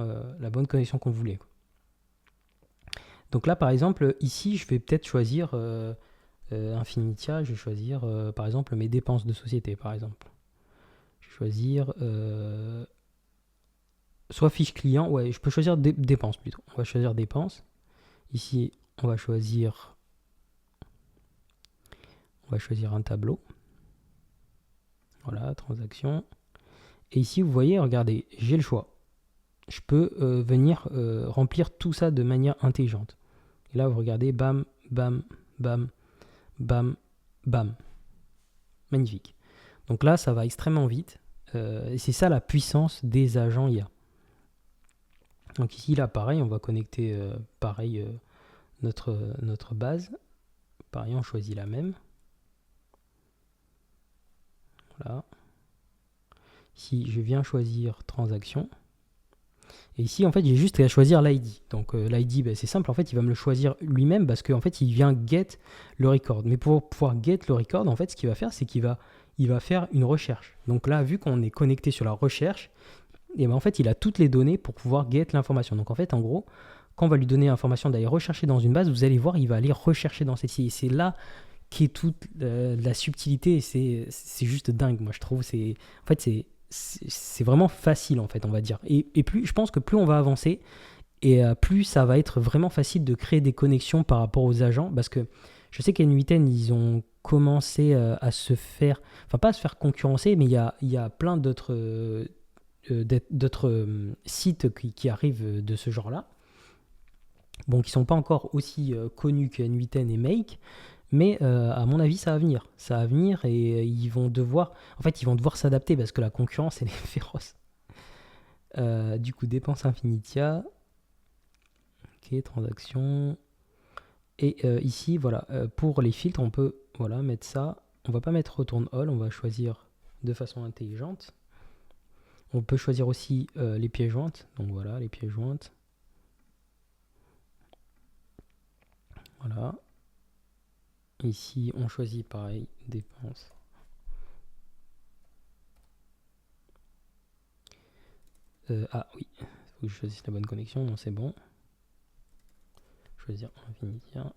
qu'on voulait, quoi. Donc là, par exemple, ici, je vais peut-être choisir Infinitia. Je vais choisir, par exemple, mes dépenses de société, par exemple. Je vais choisir soit fiche client. Ouais, je peux choisir dépenses plutôt. On va choisir dépenses. Ici, on va choisir un tableau. Voilà, transaction. Et ici, vous voyez, regardez, j'ai le choix. Je peux venir remplir tout ça de manière intelligente. Et là, vous regardez, bam, bam, bam, bam, bam. Magnifique. Donc là, ça va extrêmement vite. Et c'est ça la puissance des agents IA. Donc ici, là, pareil, on va connecter notre base. Pareil, on choisit la même. Voilà. Ici, je viens choisir transaction. Et ici, en fait, j'ai juste à choisir l'ID. Donc l'ID, c'est simple. En fait, il va me le choisir lui-même parce qu'en fait, il vient get le record. Mais pour pouvoir get le record, en fait, ce qu'il va faire, c'est qu'il va faire une recherche. Donc là, vu qu'on est connecté sur la recherche, et en fait, il a toutes les données pour pouvoir get l'information. Donc en fait, en gros, quand on va lui donner l'information d'aller rechercher dans une base, vous allez voir, il va aller rechercher dans celle-ci. Et c'est là qu'est toute la subtilité. C'est juste dingue, moi, je trouve. En fait, c'est vraiment facile, en fait, on va dire. Et plus, je pense que plus on va avancer, et plus ça va être vraiment facile de créer des connexions par rapport aux agents, parce que Je sais qu'N8N, ils ont commencé à se faire, enfin pas à se faire concurrencer, mais il y a plein d'autres sites qui arrivent de ce genre-là. Bon, qui ne sont pas encore aussi connus que N8N et Make, mais à mon avis, ça va venir. Ça va venir et ils vont devoir s'adapter parce que la concurrence, elle est féroce. Du coup, dépense Infinitia. Ok, transaction. Et ici, voilà, pour les filtres, on peut mettre ça. On va pas mettre Return All, on va choisir de façon intelligente. On peut choisir aussi les pièces jointes. Donc voilà, les pièces jointes. Voilà. Ici, on choisit pareil, dépenses. Ah oui, il faut que je choisisse la bonne connexion, non c'est bon. Choisir Infinitia.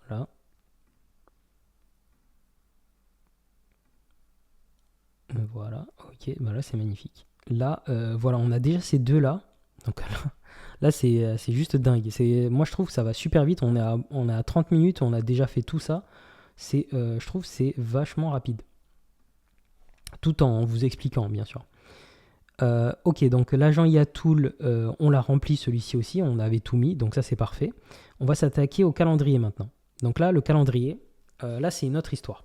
Voilà. Voilà, ok, bah là c'est magnifique. Là, voilà, on a déjà ces deux là. Donc là c'est juste dingue. Moi je trouve que ça va super vite. On est à 30 minutes, on a déjà fait tout ça. Je trouve que c'est vachement rapide. Tout en vous expliquant, bien sûr. Ok, donc l'agent IA Tool, on l'a rempli celui-ci aussi, on avait tout mis, donc ça c'est parfait. On va s'attaquer au calendrier maintenant. Donc là, le calendrier, là c'est une autre histoire.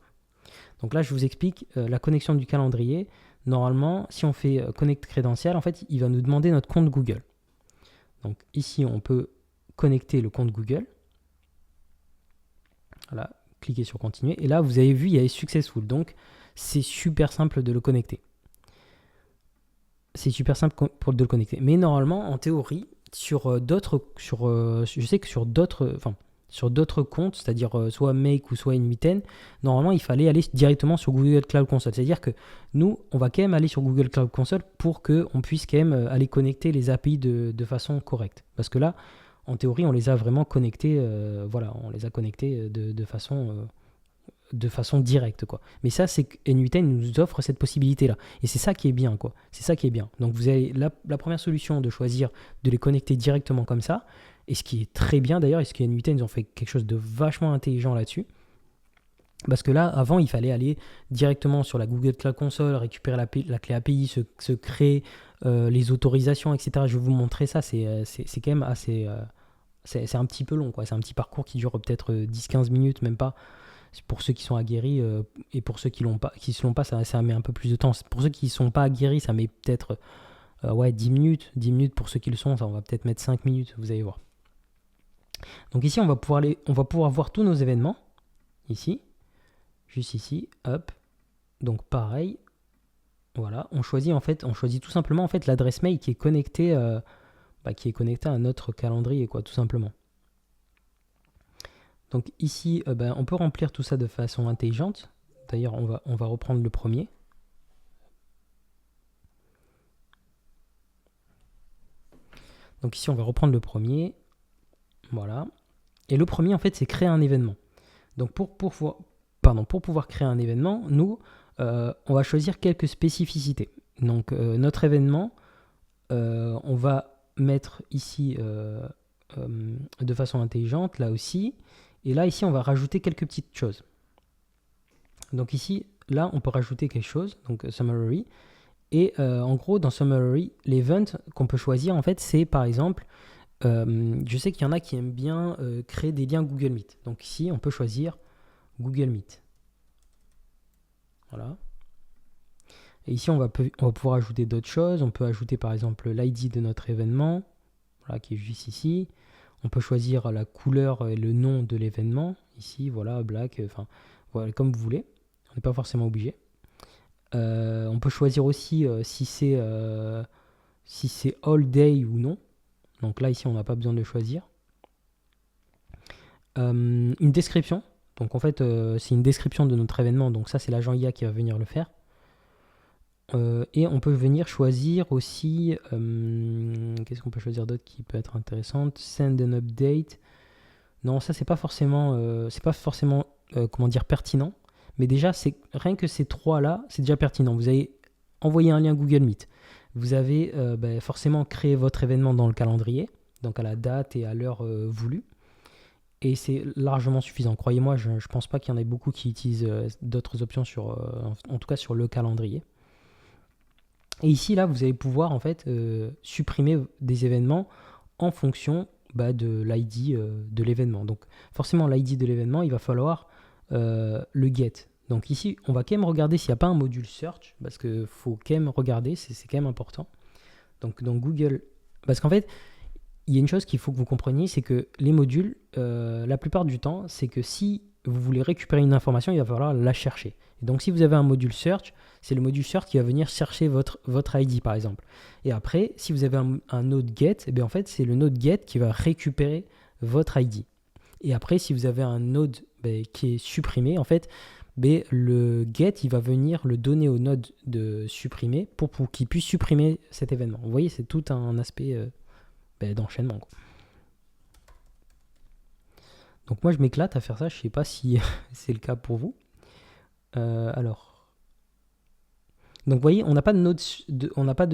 Donc là, je vous explique la connexion du calendrier. Normalement, si on fait Connect Credential, en fait, il va nous demander notre compte Google. Donc ici, on peut connecter le compte Google. Voilà, cliquez sur Continuer. Et là, vous avez vu, il y a Successful. Donc, c'est super simple de le connecter. C'est super simple de le connecter. Mais normalement, en théorie, je sais que sur d'autres comptes, c'est-à-dire soit Make ou soit N8N, normalement, il fallait aller directement sur Google Cloud Console. C'est-à-dire que nous, on va quand même aller sur Google Cloud Console pour qu'on puisse quand même aller connecter les API de façon correcte. Parce que là, en théorie, on les a vraiment connectés, on les a connectés de façon directe, quoi. Mais ça, c'est que N8N nous offre cette possibilité-là. Et c'est ça qui est bien, quoi. C'est ça qui est bien. Donc, vous avez la première solution de choisir de les connecter directement comme ça. Et ce qui est très bien, d'ailleurs, et ce que N8N, ils ont fait quelque chose de vachement intelligent là-dessus. Parce que là, avant, il fallait aller directement sur la Google Cloud Console, récupérer la clé API, se créer les autorisations, etc. Je vais vous montrer ça. C'est quand même assez... c'est un petit peu long, quoi. C'est un petit parcours qui dure peut-être 10-15 minutes, même pas. Pour ceux qui sont aguerris et pour ceux qui ne l'ont pas, ça met un peu plus de temps. Pour ceux qui ne sont pas aguerris, ça met peut-être 10 minutes. 10 minutes pour ceux qui le sont, ça, on va peut-être mettre 5 minutes, vous allez voir. Donc ici, on va pouvoir voir tous nos événements. Ici, juste ici, hop. Donc pareil, voilà, on choisit tout simplement en fait l'adresse mail qui est connectée à notre calendrier, quoi, tout simplement. Donc ici, on peut remplir tout ça de façon intelligente. D'ailleurs, on va reprendre le premier. Donc ici, on va reprendre le premier. Voilà. Et le premier, en fait, c'est créer un événement. Donc pour pouvoir créer un événement, nous, on va choisir quelques spécificités. Donc notre événement, on va mettre ici de façon intelligente, là aussi. Et là, ici, on va rajouter quelques petites choses. Donc ici, là, on peut rajouter quelque chose, donc Summary. Et en gros, dans Summary, l'event qu'on peut choisir, en fait, c'est par exemple, je sais qu'il y en a qui aiment bien créer des liens Google Meet. Donc ici, on peut choisir Google Meet. Voilà. Et ici, on va pouvoir ajouter d'autres choses. On peut ajouter par exemple l'ID de notre événement, voilà, qui est juste ici. On peut choisir la couleur et le nom de l'événement. Ici, voilà, black, enfin, voilà, comme vous voulez. On n'est pas forcément obligé. On peut choisir aussi si c'est all day ou non. Donc là, ici, on n'a pas besoin de le choisir. Une description. Donc en fait, c'est une description de notre événement. Donc ça, c'est l'agent IA qui va venir le faire. Et on peut venir choisir aussi, qu'est-ce qu'on peut choisir d'autre qui peut être intéressant? Send an update. Non, ça c'est pas forcément, comment dire, pertinent. Mais déjà, rien que ces trois-là, c'est déjà pertinent. Vous avez envoyé un lien Google Meet. Vous avez forcément créé votre événement dans le calendrier, donc à la date et à l'heure voulue. Et c'est largement suffisant. Croyez-moi, je ne pense pas qu'il y en ait beaucoup qui utilisent d'autres options en tout cas sur le calendrier. Et ici, là, vous allez pouvoir en fait supprimer des événements en fonction de l'ID de l'événement. Donc forcément, l'ID de l'événement, il va falloir le get. Donc ici, on va quand même regarder s'il n'y a pas un module search, parce qu'il faut quand même regarder, c'est quand même important. Donc dans Google, parce qu'en fait, il y a une chose qu'il faut que vous compreniez, c'est que les modules, la plupart du temps, c'est que si vous voulez récupérer une information, il va falloir la chercher. Et donc si vous avez un module search, c'est le module search qui va venir chercher votre ID par exemple. Et après, si vous avez un node get, et bien en fait, c'est le node get qui va récupérer votre ID. Et après, si vous avez un node qui est supprimé, en fait, le get, il va venir le donner au node de supprimer pour qu'il puisse supprimer cet événement. Vous voyez, c'est tout un aspect d'enchaînement, quoi. Donc moi, je m'éclate à faire ça. Je ne sais pas si c'est le cas pour vous. Alors, donc vous voyez, on n'a pas de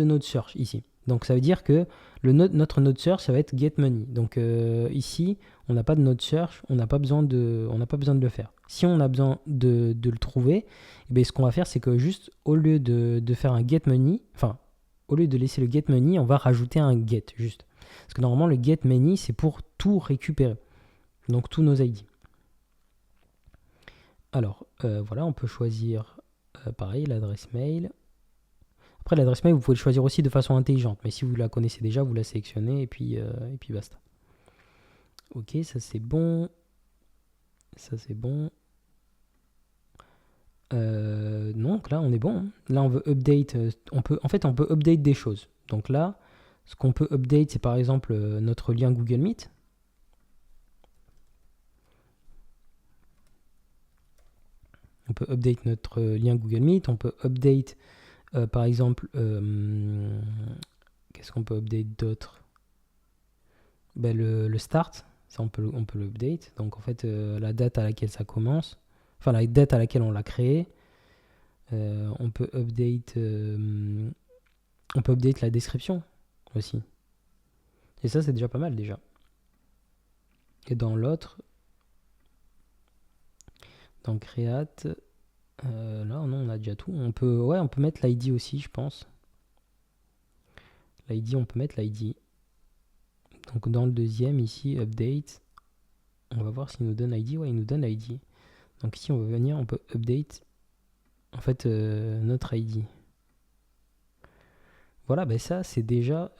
node search ici. Donc ça veut dire que notre node search, ça va être get money. Donc ici, on n'a pas de node search, on n'a pas besoin de le faire. Si on a besoin de le trouver, ce qu'on va faire, c'est que juste au lieu de faire un get money, enfin au lieu de laisser le get money, on va rajouter un get juste. Parce que normalement, le get money, c'est pour tout récupérer. Donc tous nos ID. Alors voilà, on peut choisir pareil l'adresse mail. Après, l'adresse mail, vous pouvez le choisir aussi de façon intelligente. Mais si vous la connaissez déjà, vous la sélectionnez et puis basta. Ok, ça c'est bon. Ça c'est bon. Donc là, on est bon. Hein. Là, on veut update. On peut update des choses. Donc là, ce qu'on peut update, c'est par exemple notre lien Google Meet. On peut update notre lien Google Meet. On peut update, par exemple, qu'est-ce qu'on peut update d'autre? Le start, ça on peut l'update. Donc en fait, la date à laquelle ça commence, enfin la date à laquelle on l'a créé. On peut update la description aussi. Et ça, c'est déjà pas mal déjà. Et dans l'autre, dans Create, là non, on a déjà tout. On peut mettre l'ID aussi, je pense. L'ID, on peut mettre l'ID. Donc dans le deuxième ici, update, on va voir s'il nous donne ID. Ouais, il nous donne ID. Donc ici, on va venir, on peut update en fait notre ID. Voilà, ça c'est déjà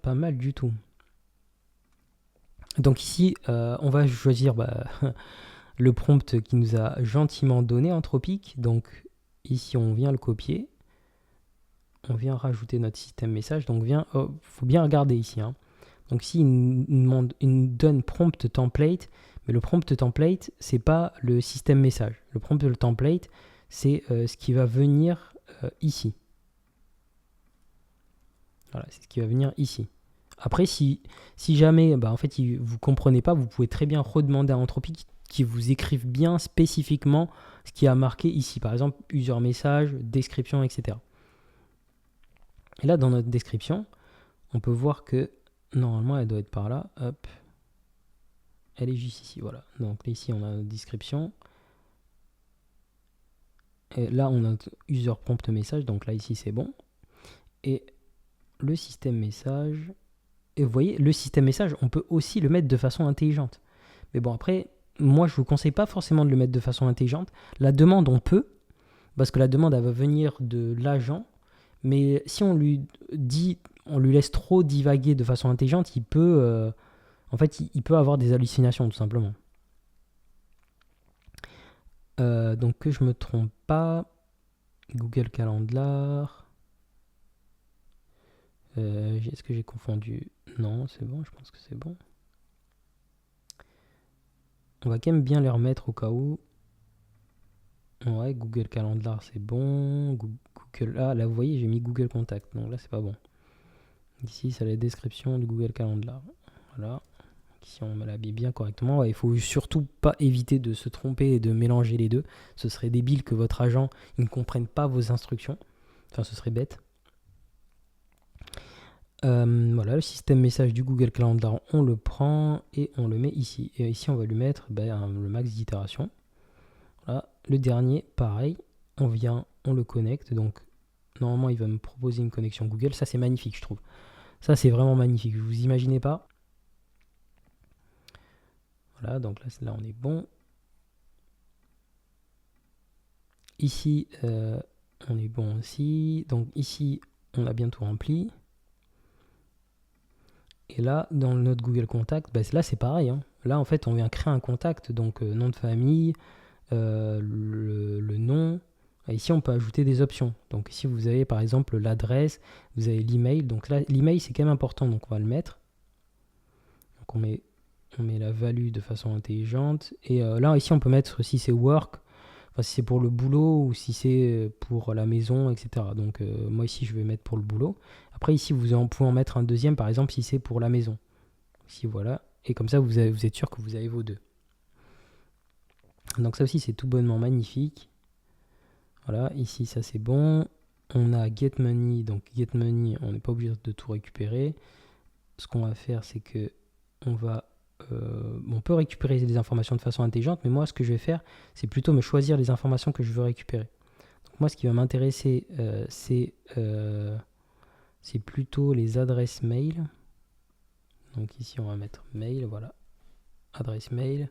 pas mal du tout. Donc ici, on va choisir le prompt qui nous a gentiment donné Anthropic. Donc ici, on vient le copier. On vient rajouter notre système message. Donc faut bien regarder ici. Hein. Donc ici, il nous donne prompt template. Mais le prompt template, c'est pas le système message. Le prompt template, c'est ce qui va venir ici. Voilà, c'est ce qui va venir ici. Après, si jamais en fait, vous ne comprenez pas, vous pouvez très bien redemander à Anthropic qui vous écrive bien spécifiquement ce qui a marqué ici. Par exemple, user message, description, etc. Et là, dans notre description, on peut voir que normalement, elle doit être par là. Hop. Elle est juste ici, voilà. Donc ici, on a notre description. Et là, on a notre user prompt message. Donc là, ici, c'est bon. Et le système message... Et vous voyez, le système message, on peut aussi le mettre de façon intelligente. Mais bon, après, moi, je ne vous conseille pas forcément de le mettre de façon intelligente. La demande, on peut, parce que la demande, elle va venir de l'agent. Mais si on lui laisse trop divaguer de façon intelligente, il peut avoir des hallucinations, tout simplement. Donc, que je ne me trompe pas, Google Calendar... est-ce que j'ai confondu? Non, c'est bon, je pense que c'est bon. On va quand même bien les remettre au cas où. Ouais, Google Calendar, c'est bon. Google... Ah, là, vous voyez, j'ai mis Google Contact. Donc là, c'est pas bon. Ici, c'est la description du Google Calendar. Voilà. Ici, on me l'habille bien correctement. Ouais, il faut surtout pas éviter de se tromper et de mélanger les deux. Ce serait débile que votre agent ne comprenne pas vos instructions. Enfin, ce serait bête. Voilà, le système message du Google Calendar, on le prend et on le met ici. Et ici, on va lui mettre le max d'itération. Voilà. Le dernier, pareil, on vient, on le connecte. Donc, normalement, il va me proposer une connexion Google. Ça, c'est magnifique, je trouve. Ça, c'est vraiment magnifique. Vous imaginez pas. Voilà, donc là, on est bon. Ici, on est bon aussi. Donc ici, on a bien tout rempli. Et là, dans notre Google Contact, là, c'est pareil. Hein. Là, en fait, on vient créer un contact. Donc, nom de famille, le nom. Et ici, on peut ajouter des options. Donc ici, vous avez par exemple l'adresse, vous avez l'email. Donc là, l'email, c'est quand même important. Donc, on va le mettre. Donc, on met la value de façon intelligente. Et là, ici, on peut mettre si c'est work, enfin, si c'est pour le boulot ou si c'est pour la maison, etc. Donc, moi, ici, je vais mettre pour le boulot. Après, ici, vous pouvez en mettre un deuxième, par exemple, si c'est pour la maison. Ici, voilà. Et comme ça, vous êtes sûr que vous avez vos deux. Donc, ça aussi, c'est tout bonnement magnifique. Voilà, ici, ça, c'est bon. On a Get Money. Donc, Get Money, on n'est pas obligé de tout récupérer. Ce qu'on va faire, c'est que on peut récupérer des informations de façon intelligente, mais moi, ce que je vais faire, c'est plutôt me choisir les informations que je veux récupérer. Donc moi, ce qui va m'intéresser, c'est plutôt les adresses mail. Donc ici, on va mettre mail, voilà, adresse mail.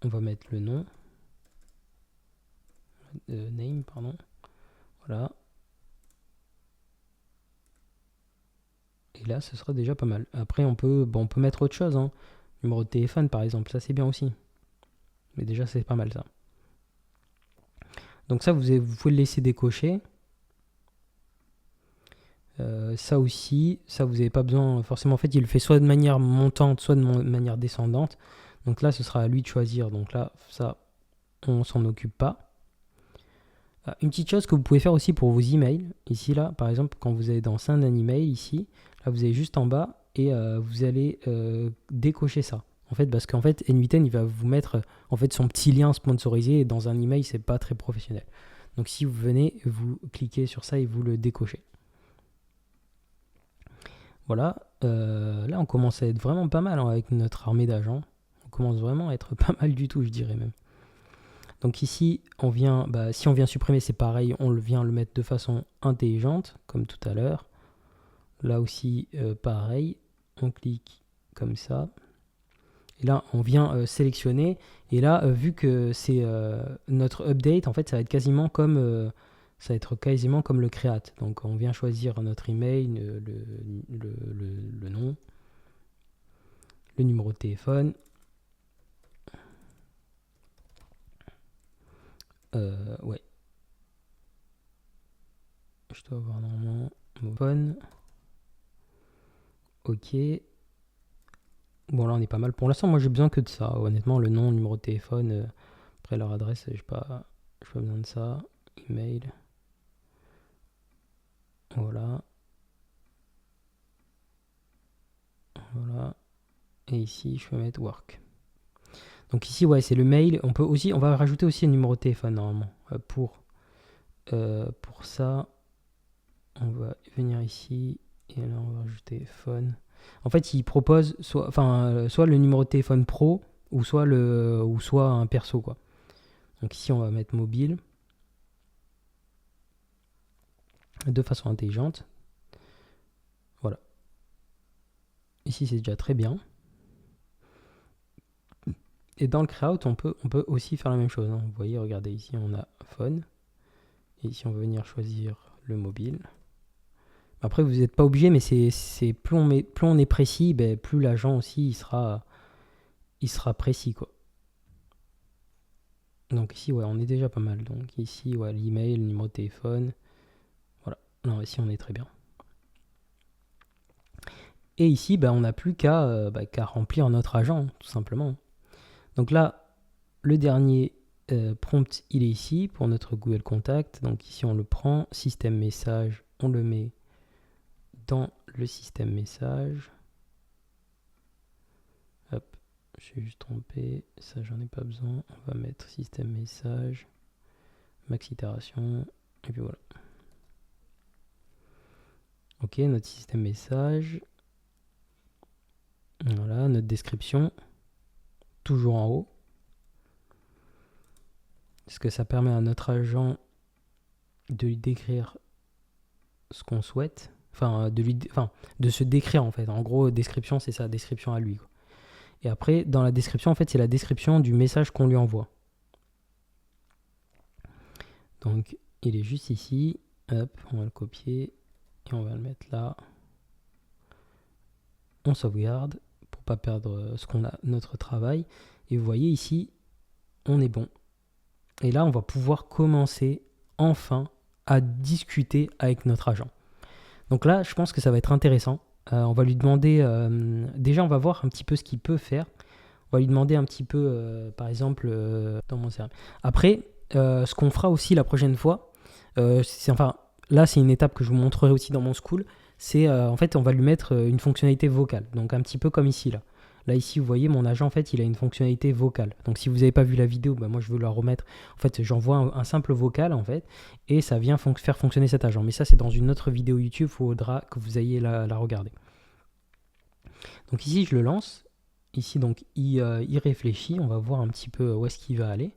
On va mettre le nom, name, pardon. Voilà. Et là, ce sera déjà pas mal. Après, on peut mettre autre chose, hein. Numéro de téléphone, par exemple, ça c'est bien aussi. Mais déjà, c'est pas mal ça. Donc ça, vous pouvez le laisser décocher. Ça aussi, ça vous n'avez pas besoin forcément. En fait, il le fait soit de manière montante, soit de manière descendante. Donc là, ce sera à lui de choisir. Donc là, ça, on s'en occupe pas. Une petite chose que vous pouvez faire aussi pour vos emails. Ici, là, par exemple, quand vous allez dans Send un email, ici, là, vous allez juste en bas et vous allez décocher ça. En fait, parce qu'en fait, N8N, il va vous mettre en fait son petit lien sponsorisé et dans un email, c'est pas très professionnel. Donc si vous venez, vous cliquez sur ça et vous le décochez. Voilà, là on commence à être vraiment pas mal, hein, avec notre armée d'agents. On commence vraiment à être pas mal du tout, je dirais même. Donc ici, si on vient supprimer, c'est pareil, on vient le mettre de façon intelligente, comme tout à l'heure. Là aussi, pareil, on clique comme ça. Et là, on vient sélectionner. Et là, vu que c'est notre update, en fait, ça va être quasiment comme le create. Donc, on vient choisir notre email, le nom, le numéro de téléphone. Ouais. Je dois avoir normalement mon téléphone. Ok. Bon, là, on est pas mal. Pour l'instant, moi, j'ai besoin que de ça. Honnêtement, le nom, le numéro de téléphone, après leur adresse, j'ai pas besoin de ça. Email. Voilà. Voilà. Et ici, je peux mettre work. Donc ici, ouais, c'est le mail. On va rajouter aussi un numéro de téléphone normalement. Pour ça, on va venir ici et là, on va rajouter phone. En fait, il propose soit le numéro de téléphone pro ou soit un perso, quoi. Donc ici, on va mettre mobile de façon intelligente. Voilà. Ici, c'est déjà très bien. Et dans le crowd, on peut aussi faire la même chose, hein. Vous voyez, regardez, ici, on a phone. Et ici, on va venir choisir le mobile. Après, vous n'êtes pas obligé, mais c'est plus on est précis, plus l'agent aussi il sera précis, quoi. Donc ici, ouais, on est déjà pas mal. Donc ici, ouais, l'email, le numéro de téléphone. Voilà. Non, ici, on est très bien. Et ici, on n'a plus qu'à remplir notre agent, tout simplement. Donc là, le dernier prompt, il est ici pour notre Google Contact. Donc ici, on le prend, système message, on le met dans le système message. Hop, je suis juste trompé, ça j'en ai pas besoin. On va mettre système message, max itération, et puis voilà. Ok, notre système message. Voilà, notre description. Toujours en haut. Parce que ça permet à notre agent de lui décrire ce qu'on souhaite. Enfin, de se décrire en fait. En gros, description, c'est sa description à lui, quoi. Et après, dans la description, en fait, c'est la description du message qu'on lui envoie. Donc, il est juste ici. Hop, on va le copier et on va le mettre là. On sauvegarde pour pas perdre notre travail. Et vous voyez ici, on est bon. Et là, on va pouvoir commencer enfin à discuter avec notre agent. Donc là, je pense que ça va être intéressant. On va lui demander, déjà on va voir un petit peu ce qu'il peut faire. On va lui demander un petit peu, par exemple, dans mon CRM. Après, ce qu'on fera aussi la prochaine fois, là c'est une étape que je vous montrerai aussi dans mon school, c'est en fait on va lui mettre une fonctionnalité vocale. Donc un petit peu comme ici là. Là ici vous voyez mon agent en fait il a une fonctionnalité vocale. Donc si vous n'avez pas vu la vidéo, moi je veux la remettre. En fait j'envoie un simple vocal en fait et ça vient faire fonctionner cet agent. Mais ça c'est dans une autre vidéo YouTube, il faudra que vous ayez la regarder. Donc ici je le lance. Ici donc il réfléchit, on va voir un petit peu où est-ce qu'il va aller.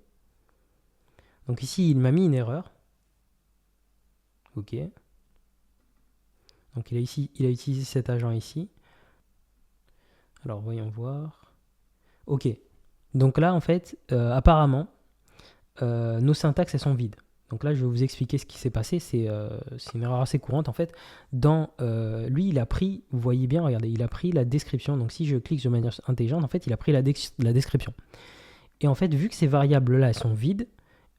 Donc ici il m'a mis une erreur. Ok. Donc il a utilisé cet agent ici. Alors voyons voir. Ok. Donc là en fait, apparemment, nos syntaxes elles sont vides. Donc là je vais vous expliquer ce qui s'est passé. C'est une erreur assez courante en fait. Lui il a pris, vous voyez bien, regardez, il a pris la description. Donc si je clique de manière intelligente, en fait il a pris la description. Et en fait vu que ces variables là elles sont vides,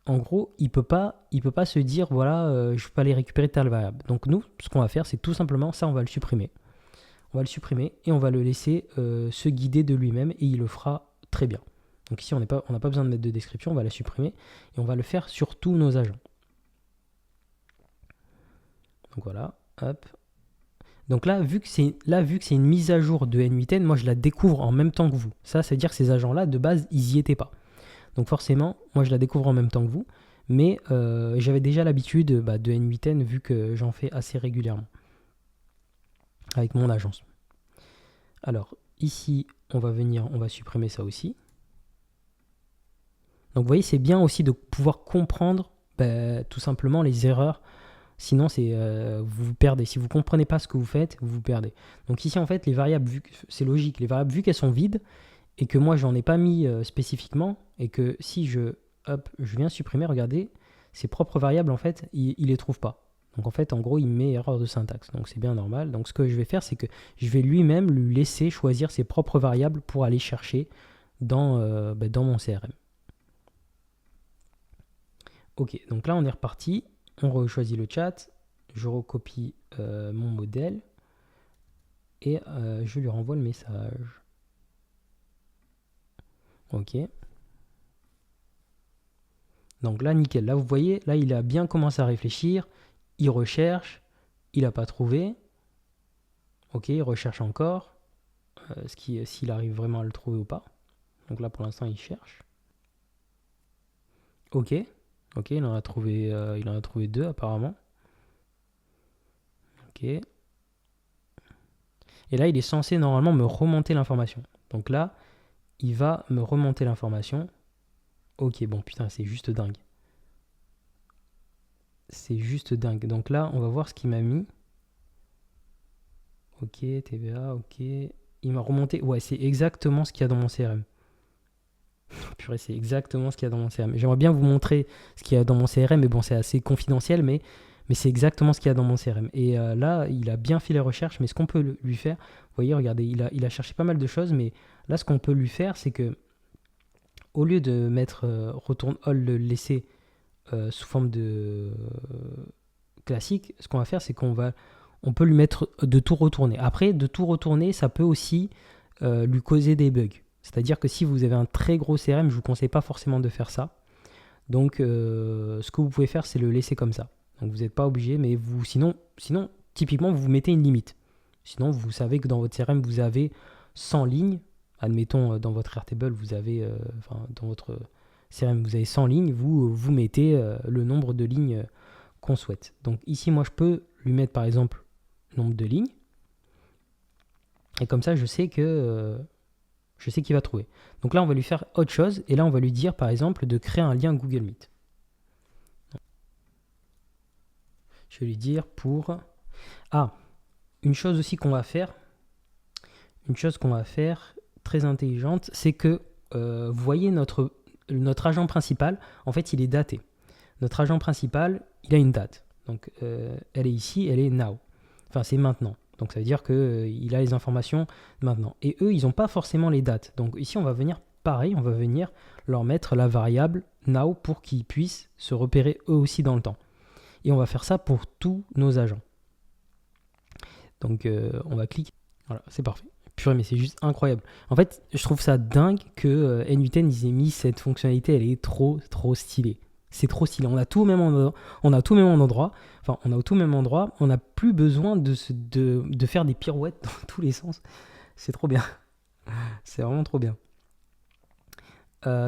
en gros, il peut pas se dire, voilà, je peux pas aller récupérer telle variable. Donc nous, ce qu'on va faire, c'est tout simplement, ça, on va le supprimer. On va le supprimer et on va le laisser se guider de lui-même et il le fera très bien. Donc ici, on n'a pas besoin de mettre de description, on va la supprimer et on va le faire sur tous nos agents. Donc voilà, hop. Donc là, vu que c'est une mise à jour de N8N, moi je la découvre en même temps que vous. Ça, c'est à dire que ces agents-là, de base, ils y étaient pas. Donc forcément, moi je la découvre en même temps que vous, mais j'avais déjà l'habitude de N8N vu que j'en fais assez régulièrement avec mon agence. Alors ici, on va supprimer ça aussi. Donc vous voyez, c'est bien aussi de pouvoir comprendre tout simplement les erreurs. Sinon, vous vous perdez. Si vous ne comprenez pas ce que vous faites, vous vous perdez. Donc ici, en fait, les variables, c'est logique, les variables, vu qu'elles sont vides, et que moi j'en ai pas mis spécifiquement, et que si je viens supprimer, regardez, ses propres variables en fait, il les trouve pas. Donc en fait, en gros, il met erreur de syntaxe. Donc c'est bien normal. Donc ce que je vais faire, c'est que je vais lui-même lui laisser choisir ses propres variables pour aller chercher dans mon CRM. Ok, donc là on est reparti. On choisit le chat. Je recopie mon modèle et je lui renvoie le message. Ok. Donc là, nickel. Là, vous voyez, là, il a bien commencé à réfléchir. Il recherche. Il n'a pas trouvé. Ok, il recherche encore. S'il arrive vraiment à le trouver ou pas. Donc là, pour l'instant, il cherche. Ok. Ok, il en a trouvé 2 apparemment. Ok. Et là, il est censé normalement me remonter l'information. Donc là, il va me remonter l'information. Ok, bon, putain, c'est juste dingue. C'est juste dingue. Donc là, on va voir ce qu'il m'a mis. Ok, TVA, ok. Il m'a remonté. Ouais, c'est exactement ce qu'il y a dans mon CRM. Purée, c'est exactement ce qu'il y a dans mon CRM. J'aimerais bien vous montrer ce qu'il y a dans mon CRM, mais bon, c'est assez confidentiel, mais c'est exactement ce qu'il y a dans mon CRM. Et là, il a bien fait les recherches, mais ce qu'on peut lui faire, vous voyez, regardez, il a cherché pas mal de choses, mais là, ce qu'on peut lui faire, c'est que au lieu de mettre retourne all, le laisser sous forme de classique, ce qu'on va faire, c'est on peut lui mettre de tout retourner. Après, de tout retourner, ça peut aussi lui causer des bugs. C'est-à-dire que si vous avez un très gros CRM, je ne vous conseille pas forcément de faire ça. Donc, ce que vous pouvez faire, c'est le laisser comme ça. Donc, vous n'êtes pas obligé, mais sinon, typiquement, vous mettez une limite. Sinon, vous savez que dans votre CRM, vous avez 100 lignes. Admettons, dans votre Airtable, vous avez, dans votre CRM, vous avez 100 lignes. Vous mettez le nombre de lignes qu'on souhaite. Donc, ici, moi, je peux lui mettre, par exemple, nombre de lignes. Et comme ça, je sais qu'il va trouver. Donc là, on va lui faire autre chose. Et là, on va lui dire, par exemple, de créer un lien Google Meet. Je vais lui dire pour... Ah, une chose aussi qu'on va faire, très intelligente, c'est que, vous voyez, notre agent principal, en fait, il est daté. Notre agent principal, il a une date. Donc, elle est ici, elle est now. Enfin, c'est maintenant. Donc, ça veut dire qu'il a les informations maintenant. Et eux, ils n'ont pas forcément les dates. Donc, ici, on va venir, pareil, on va venir leur mettre la variable now pour qu'ils puissent se repérer eux aussi dans le temps. Et on va faire ça pour tous nos agents. Donc, on va cliquer. Voilà, c'est parfait. Purée, mais c'est juste incroyable. En fait, je trouve ça dingue que n8n, ils aient mis cette fonctionnalité. Elle est trop stylée. C'est trop stylé. On a tout au même endroit. On a tout au même endroit. On n'a plus besoin de faire des pirouettes dans tous les sens. C'est trop bien. C'est vraiment trop bien.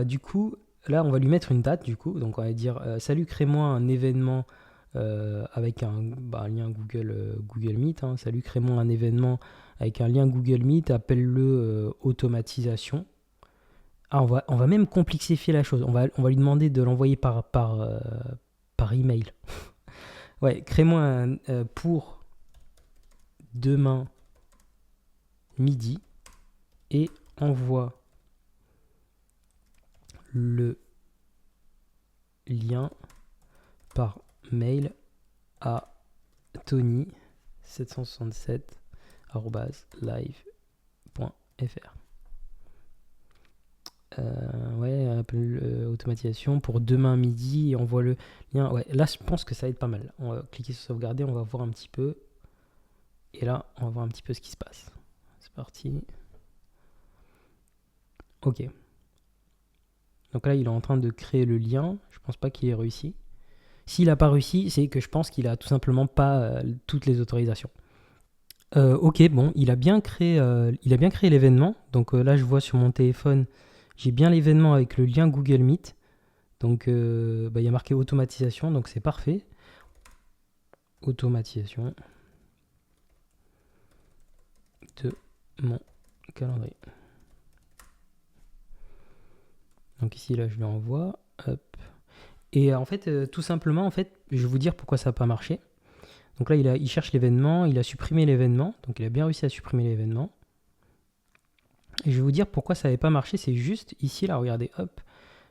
Du coup, là, on va lui mettre une date. Du coup, donc on va dire salut, crée-moi un événement avec un lien Google Meet. Hein. Salut, crée-moi un événement avec un lien Google Meet. Appelle-le automatisation. Ah, on va même complexifier la chose. On va lui demander de l'envoyer par email. Ouais, crée-moi pour demain midi et envoie le lien par mail à tony767@live.fr. Automatisation pour demain midi et envoie le lien. Ouais, là je pense que ça va être pas mal. On va cliquer sur sauvegarder, on va voir un petit peu. Et là, on va voir un petit peu ce qui se passe. C'est parti. Ok. Donc là, il est en train de créer le lien. Je pense pas qu'il ait réussi. S'il n'a pas réussi, c'est que je pense qu'il a tout simplement pas toutes les autorisations. Ok, bon, il a bien créé l'événement. Donc là, je vois sur mon téléphone, j'ai bien l'événement avec le lien Google Meet. Donc, il y a marqué automatisation, donc c'est parfait. Automatisation de mon calendrier. Donc ici, là, je lui envoie. Hop. Et en fait, tout simplement, en fait, je vais vous dire pourquoi ça n'a pas marché. Donc là, il cherche l'événement, il a supprimé l'événement. Donc il a bien réussi à supprimer l'événement. Et je vais vous dire pourquoi ça n'avait pas marché. C'est juste ici, là, regardez, hop.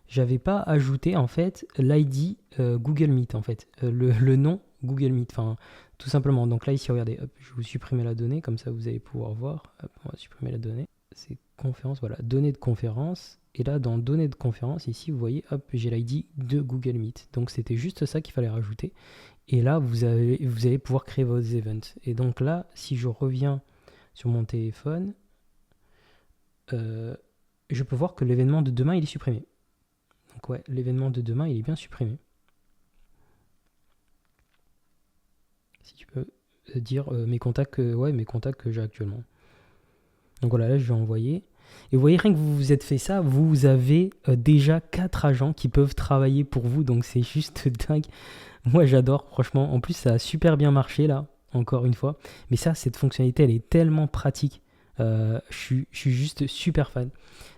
J'avais pas ajouté, en fait, l'ID Google Meet, en fait. Le nom Google Meet, enfin, tout simplement. Donc là, ici, regardez, hop, je vais vous supprimer la donnée. Comme ça, vous allez pouvoir voir. Hop, on va supprimer la donnée. C'est conférence, voilà, données de conférence. Et là, dans données de conférence, ici, vous voyez, hop, j'ai l'ID de Google Meet. Donc, c'était juste ça qu'il fallait rajouter. Et là, vous allez pouvoir créer vos events. Et donc là, si je reviens sur mon téléphone, je peux voir que l'événement de demain, il est supprimé. Donc ouais, l'événement de demain, il est bien supprimé. Si tu peux dire mes contacts que j'ai actuellement. Donc voilà, là, je vais envoyer. Et vous voyez, rien que vous vous êtes fait ça, vous avez déjà 4 agents qui peuvent travailler pour vous. Donc c'est juste dingue. Moi, j'adore, franchement. En plus, ça a super bien marché, là, encore une fois. Mais ça, cette fonctionnalité, elle est tellement pratique. Je suis juste super fan.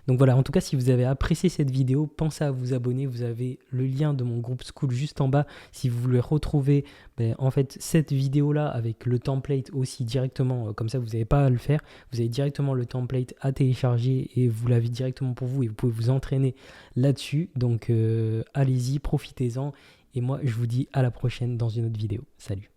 Donc voilà, en tout cas, si vous avez apprécié cette vidéo, pensez à vous abonner. Vous avez le lien de mon groupe School juste en bas. Si vous voulez retrouver en fait cette vidéo-là avec le template aussi directement, comme ça, vous n'avez pas à le faire. Vous avez directement le template à télécharger et vous l'avez directement pour vous et vous pouvez vous entraîner là-dessus. Donc allez-y, profitez-en. Et moi, je vous dis à la prochaine dans une autre vidéo. Salut!